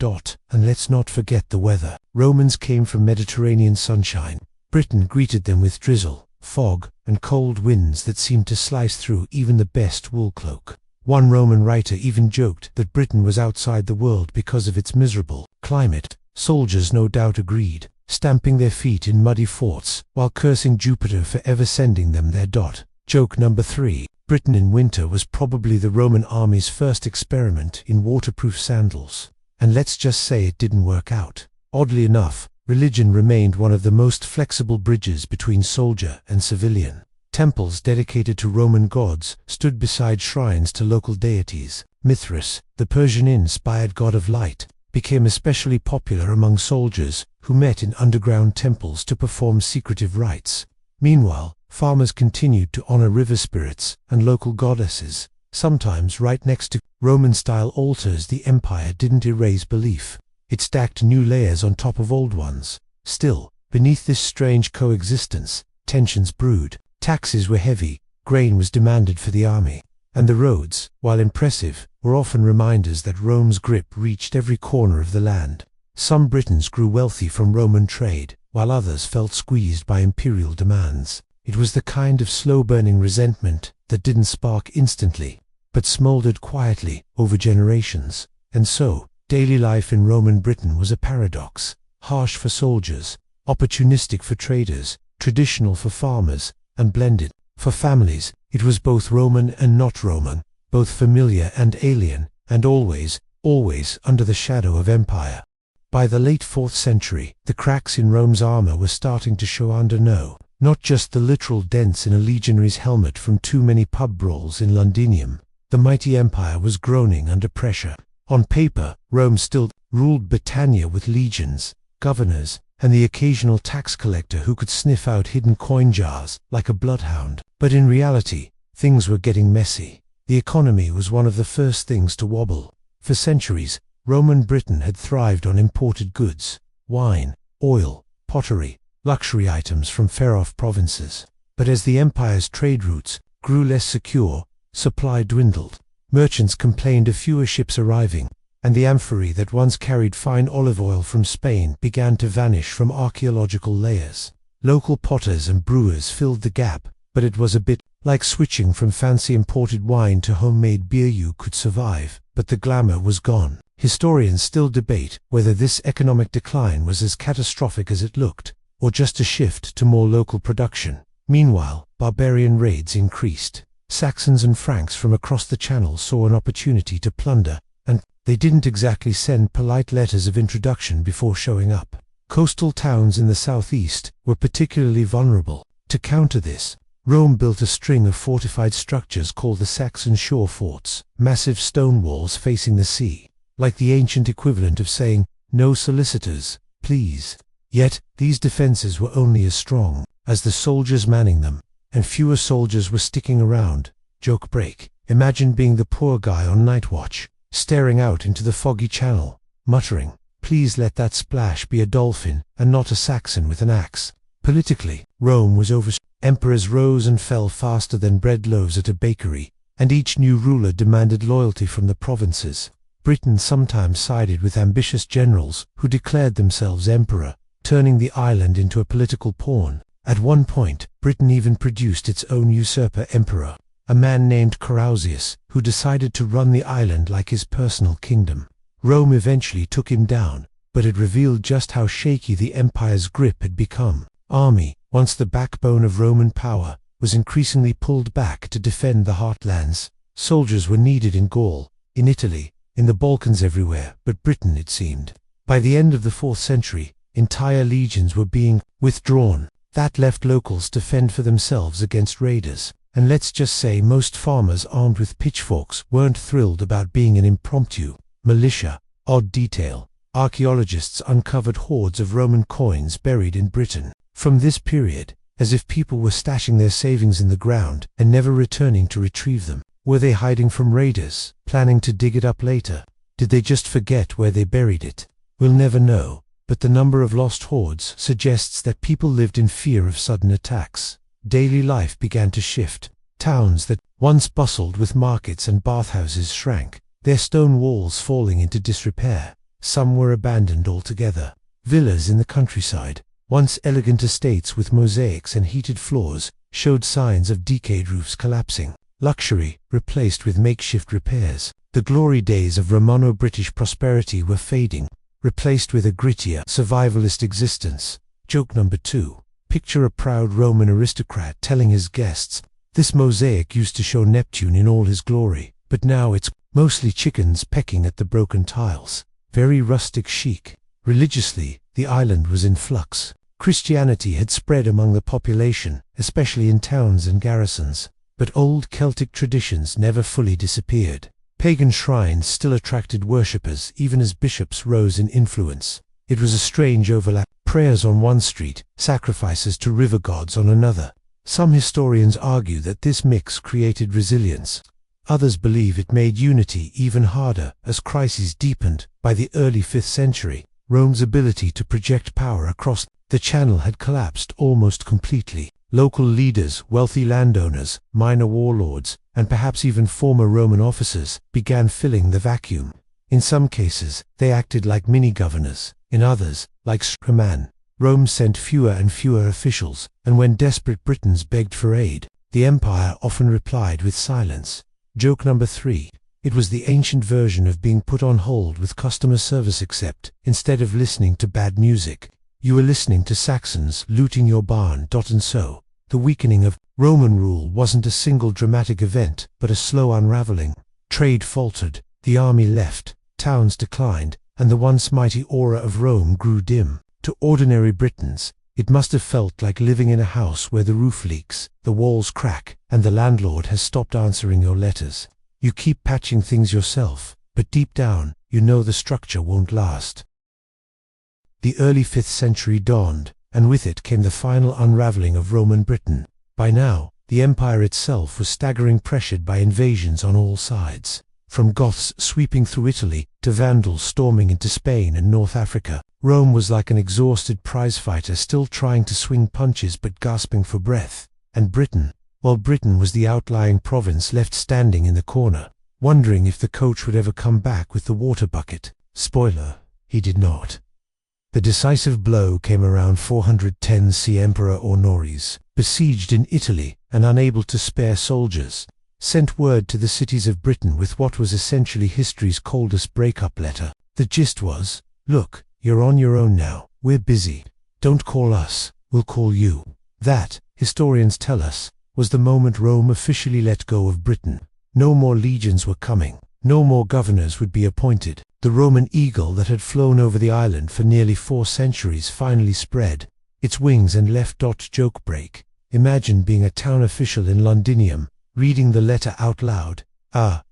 Speaker 1: And let's not forget the weather. Romans came from Mediterranean sunshine. Britain greeted them with drizzle, fog, and cold winds that seemed to slice through even the best wool cloak. One Roman writer even joked that Britain was outside the world because of its miserable climate. Soldiers no doubt agreed, stamping their feet in muddy forts while cursing Jupiter for ever sending them there. Joke number 3. Britain in winter was probably the Roman army's first experiment in waterproof sandals. And let's just say it didn't work out. Oddly enough, religion remained one of the most flexible bridges between soldier and civilian. Temples dedicated to Roman gods stood beside shrines to local deities. Mithras, the Persian-inspired god of light, became especially popular among soldiers who met in underground temples to perform secretive rites. Meanwhile, farmers continued to honor river spirits and local goddesses, sometimes right next to Roman-style altars. The empire didn't erase belief. It stacked new layers on top of old ones. Still, beneath this strange coexistence, tensions brewed. Taxes were heavy, grain was demanded for the army, and the roads, while impressive, were often reminders that Rome's grip reached every corner of the land. Some Britons grew wealthy from Roman trade, while others felt squeezed by imperial demands. It was the kind of slow-burning resentment that didn't spark instantly, but smoldered quietly over generations. And so, daily life in Roman Britain was a paradox: harsh for soldiers, opportunistic for traders, traditional for farmers, and blended for families. It was both Roman and not Roman, both familiar and alien, and always, always under the shadow of empire. By the late 4th century, the cracks in Rome's armor were starting to show not just the literal dents in a legionary's helmet from too many pub brawls in Londinium. The mighty empire was groaning under pressure. On paper, Rome still ruled Britannia with legions, governors, and the occasional tax collector who could sniff out hidden coin jars like a bloodhound. But in reality, things were getting messy. The economy was one of the first things to wobble. For centuries, Roman Britain had thrived on imported goods: wine, oil, pottery, luxury items from far-off provinces. But as the empire's trade routes grew less secure, supply dwindled. Merchants complained of fewer ships arriving, and the amphorae that once carried fine olive oil from Spain began to vanish from archaeological layers. Local potters and brewers filled the gap, but it was a bit like switching from fancy imported wine to homemade beer. You could survive, but the glamour was gone. Historians still debate whether this economic decline was as catastrophic as it looked, or just a shift to more local production. Meanwhile, barbarian raids increased. Saxons and Franks from across the Channel saw an opportunity to plunder, and they didn't exactly send polite letters of introduction before showing up. Coastal towns in the southeast were particularly vulnerable. To counter this, Rome built a string of fortified structures called the Saxon shore forts, massive stone walls facing the sea, like the ancient equivalent of saying, "No solicitors, please." Yet, these defenses were only as strong as the soldiers manning them, and fewer soldiers were sticking around. Joke break. Imagine being the poor guy on night watch, staring out into the foggy Channel, muttering, "Please let that splash be a dolphin and not a Saxon with an axe." Politically, Rome was over. Emperors rose and fell faster than bread loaves at a bakery, and each new ruler demanded loyalty from the provinces. Britain sometimes sided with ambitious generals who declared themselves emperor, turning the island into a political pawn. At one point, Britain even produced its own usurper emperor, a man named Carausius, who decided to run the island like his personal kingdom. Rome eventually took him down, but it revealed just how shaky the empire's grip had become. Army, once the backbone of Roman power, was increasingly pulled back to defend the heartlands. Soldiers were needed in Gaul, in Italy, in the Balkans, everywhere but Britain, it seemed. By the end of the 4th century, entire legions were being withdrawn. That left locals to fend for themselves against raiders. And let's just say most farmers armed with pitchforks weren't thrilled about being an impromptu militia. Odd detail: archaeologists uncovered hordes of Roman coins buried in Britain. From this period, as if people were stashing their savings in the ground and never returning to retrieve them. Were they hiding from raiders, planning to dig it up later? Did they just forget where they buried it? We'll never know, but the number of lost hoards suggests that people lived in fear of sudden attacks. Daily life began to shift. Towns that once bustled with markets and bathhouses shrank, their stone walls falling into disrepair. Some were abandoned altogether. Villas in the countryside, once elegant estates with mosaics and heated floors, showed signs of decayed roofs collapsing. Luxury replaced with makeshift repairs. The glory days of Romano-British prosperity were fading, replaced with a grittier, survivalist existence. Joke number 2. Picture a proud Roman aristocrat telling his guests, "This mosaic used to show Neptune in all his glory, but now it's mostly chickens pecking at the broken tiles." Very rustic chic. Religiously, the island was in flux. Christianity had spread among the population, especially in towns and garrisons, but old Celtic traditions never fully disappeared. Pagan shrines still attracted worshippers even as bishops rose in influence. It was a strange overlap: prayers on one street, sacrifices to river gods on another. Some historians argue that this mix created resilience. Others believe it made unity even harder as crises deepened. By the early 5th century, Rome's ability to project power across the Channel had collapsed almost completely. Local leaders, wealthy landowners, minor warlords, and perhaps even former Roman officers began filling the vacuum. In some cases, they acted like mini-governors. In others, like Straman, Rome sent fewer and fewer officials, and when desperate Britons begged for aid, the empire often replied with silence. Joke number 3. It was the ancient version of being put on hold with customer service, except, instead of listening to bad music, you were listening to Saxons looting your barn. And so, the weakening of Roman rule wasn't a single dramatic event, but a slow unraveling. Trade faltered, the army left, towns declined, and the once mighty aura of Rome grew dim. To ordinary Britons, it must have felt like living in a house where the roof leaks, the walls crack, and the landlord has stopped answering your letters. You keep patching things yourself, but deep down, you know the structure won't last. The early 5th century dawned, and with it came the final unraveling of Roman Britain. By now, the empire itself was staggering, pressured by invasions on all sides. From Goths sweeping through Italy to Vandals storming into Spain and North Africa, Rome was like an exhausted prizefighter still trying to swing punches but gasping for breath. And Britain was the outlying province left standing in the corner, wondering if the coach would ever come back with the water bucket. Spoiler, he did not. The decisive blow came around 410 C. Emperor Honorius, besieged in Italy and unable to spare soldiers, sent word to the cities of Britain with what was essentially history's coldest breakup letter. The gist was, look, you're on your own now, we're busy. Don't call us, we'll call you. That, historians tell us, was the moment Rome officially let go of Britain. No more legions were coming. No more governors would be appointed. The Roman eagle that had flown over the island for nearly 4 centuries finally spread its wings and left. Joke break. Imagine being a town official in Londinium, reading the letter out loud.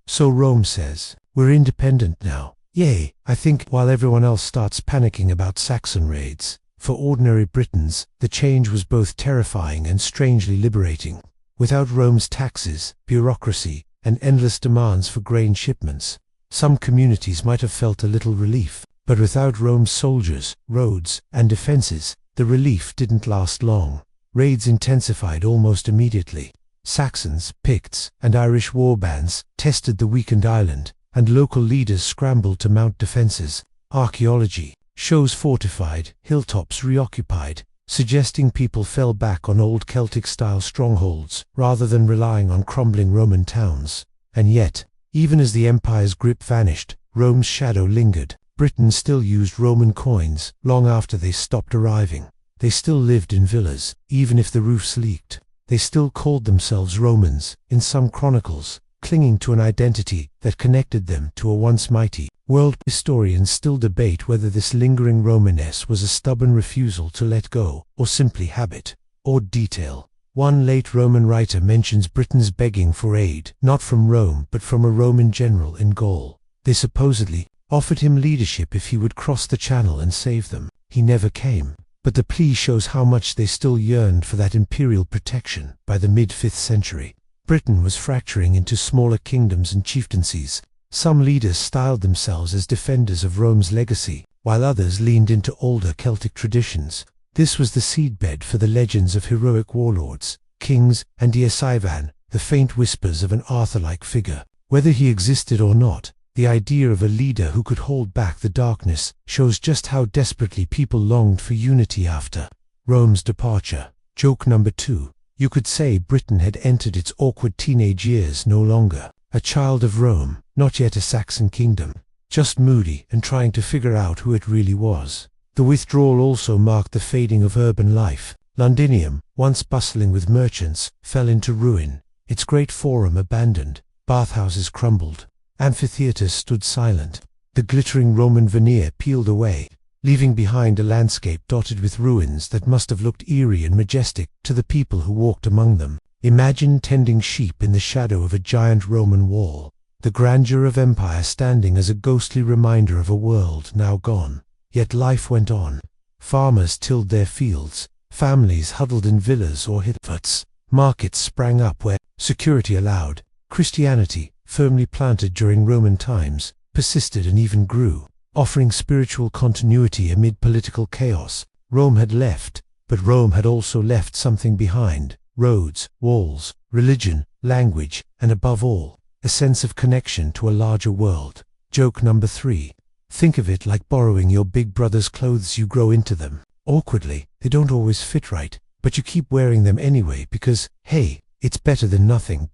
Speaker 1: So Rome says, we're independent now. Yay, I think, while everyone else starts panicking about Saxon raids. For ordinary Britons, the change was both terrifying and strangely liberating. Without Rome's taxes, bureaucracy, and endless demands for grain shipments, some communities might have felt a little relief. But without Rome's soldiers, roads, and defenses, the relief didn't last long. Raids intensified almost immediately. Saxons, Picts, and Irish warbands tested the weakened island, and local leaders scrambled to mount defenses. Archaeology shows fortified, hilltops reoccupied, suggesting people fell back on old Celtic-style strongholds rather than relying on crumbling Roman towns. And yet, even as the empire's grip vanished, Rome's shadow lingered. Britain still used Roman coins long after they stopped arriving. They still lived in villas, even if the roofs leaked. They still called themselves Romans, in some chronicles, clinging to an identity that connected them to a once mighty world. Historians still debate whether this lingering Romanesque was a stubborn refusal to let go, or simply habit, or detail. One late Roman writer mentions Britain's begging for aid, not from Rome but from a Roman general in Gaul. They supposedly offered him leadership if he would cross the channel and save them. He never came. But the plea shows how much they still yearned for that imperial protection. By the mid-5th century, Britain was fracturing into smaller kingdoms and chieftaincies. Some leaders styled themselves as defenders of Rome's legacy, while others leaned into older Celtic traditions. This was the seedbed for the legends of heroic warlords, kings, and Deir, the faint whispers of an Arthur-like figure. Whether he existed or not, the idea of a leader who could hold back the darkness shows just how desperately people longed for unity after Rome's departure. Joke number 2. You could say Britain had entered its awkward teenage years, no longer a child of Rome, not yet a Saxon kingdom, just moody and trying to figure out who it really was. The withdrawal also marked the fading of urban life. Londinium, once bustling with merchants, fell into ruin, its great forum abandoned, bathhouses crumbled, amphitheaters stood silent, the glittering Roman veneer peeled away, leaving behind a landscape dotted with ruins that must have looked eerie and majestic to the people who walked among them. Imagine tending sheep in the shadow of a giant Roman wall, the grandeur of empire standing as a ghostly reminder of a world now gone. Yet life went on. Farmers tilled their fields, families huddled in villas or huts, markets sprang up where security allowed. Christianity, firmly planted during Roman times, persisted and even grew, offering spiritual continuity amid political chaos. Rome had left, but Rome had also left something behind: roads, walls, religion, language, and above all, a sense of connection to a larger world. Joke number 3. Think of it like borrowing your big brother's clothes. You grow into them. Awkwardly, they don't always fit right, but you keep wearing them anyway because, hey, it's better than nothing.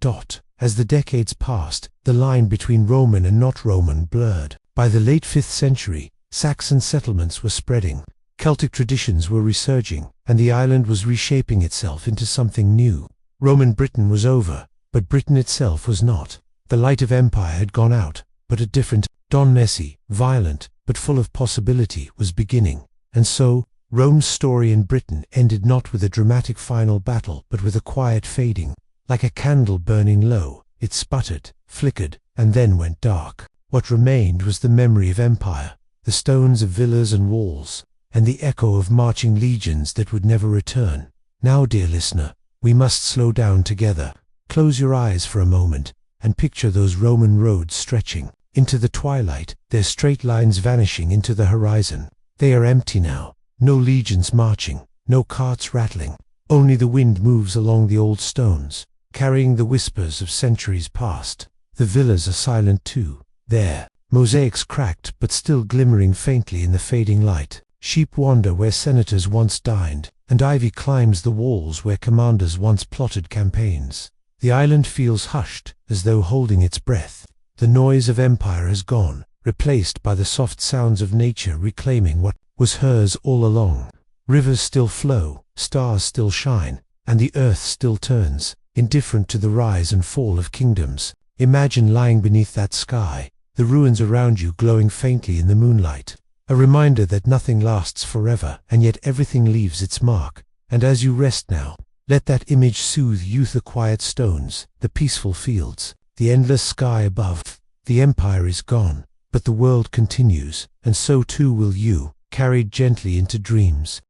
Speaker 1: As the decades passed, the line between Roman and not Roman blurred. By the late 5th century, Saxon settlements were spreading, Celtic traditions were resurging, and the island was reshaping itself into something new. Roman Britain was over, but Britain itself was not. The light of empire had gone out, but a different, dawn, messy, violent, but full of possibility, was beginning. And so, Rome's story in Britain ended not with a dramatic final battle, but with a quiet fading. Like a candle burning low, it sputtered, flickered, and then went dark. What remained was the memory of empire, the stones of villas and walls, and the echo of marching legions that would never return. Now, dear listener, we must slow down together. Close your eyes for a moment, and picture those Roman roads stretching into the twilight, their straight lines vanishing into the horizon. They are empty now, no legions marching, no carts rattling. Only the wind moves along the old stones, carrying the whispers of centuries past. The villas are silent too. There, mosaics cracked but still glimmering faintly in the fading light. Sheep wander where senators once dined, and ivy climbs the walls where commanders once plotted campaigns. The island feels hushed, as though holding its breath. The noise of empire has gone, replaced by the soft sounds of nature reclaiming what was hers all along. Rivers still flow, stars still shine, and the earth still turns, indifferent to the rise and fall of kingdoms. Imagine lying beneath that sky, the ruins around you glowing faintly in the moonlight. A reminder that nothing lasts forever, and yet everything leaves its mark. And as you rest now, let that image soothe you: the quiet stones, the peaceful fields, the endless sky above. The empire is gone, but the world continues, and so too will you, carried gently into dreams.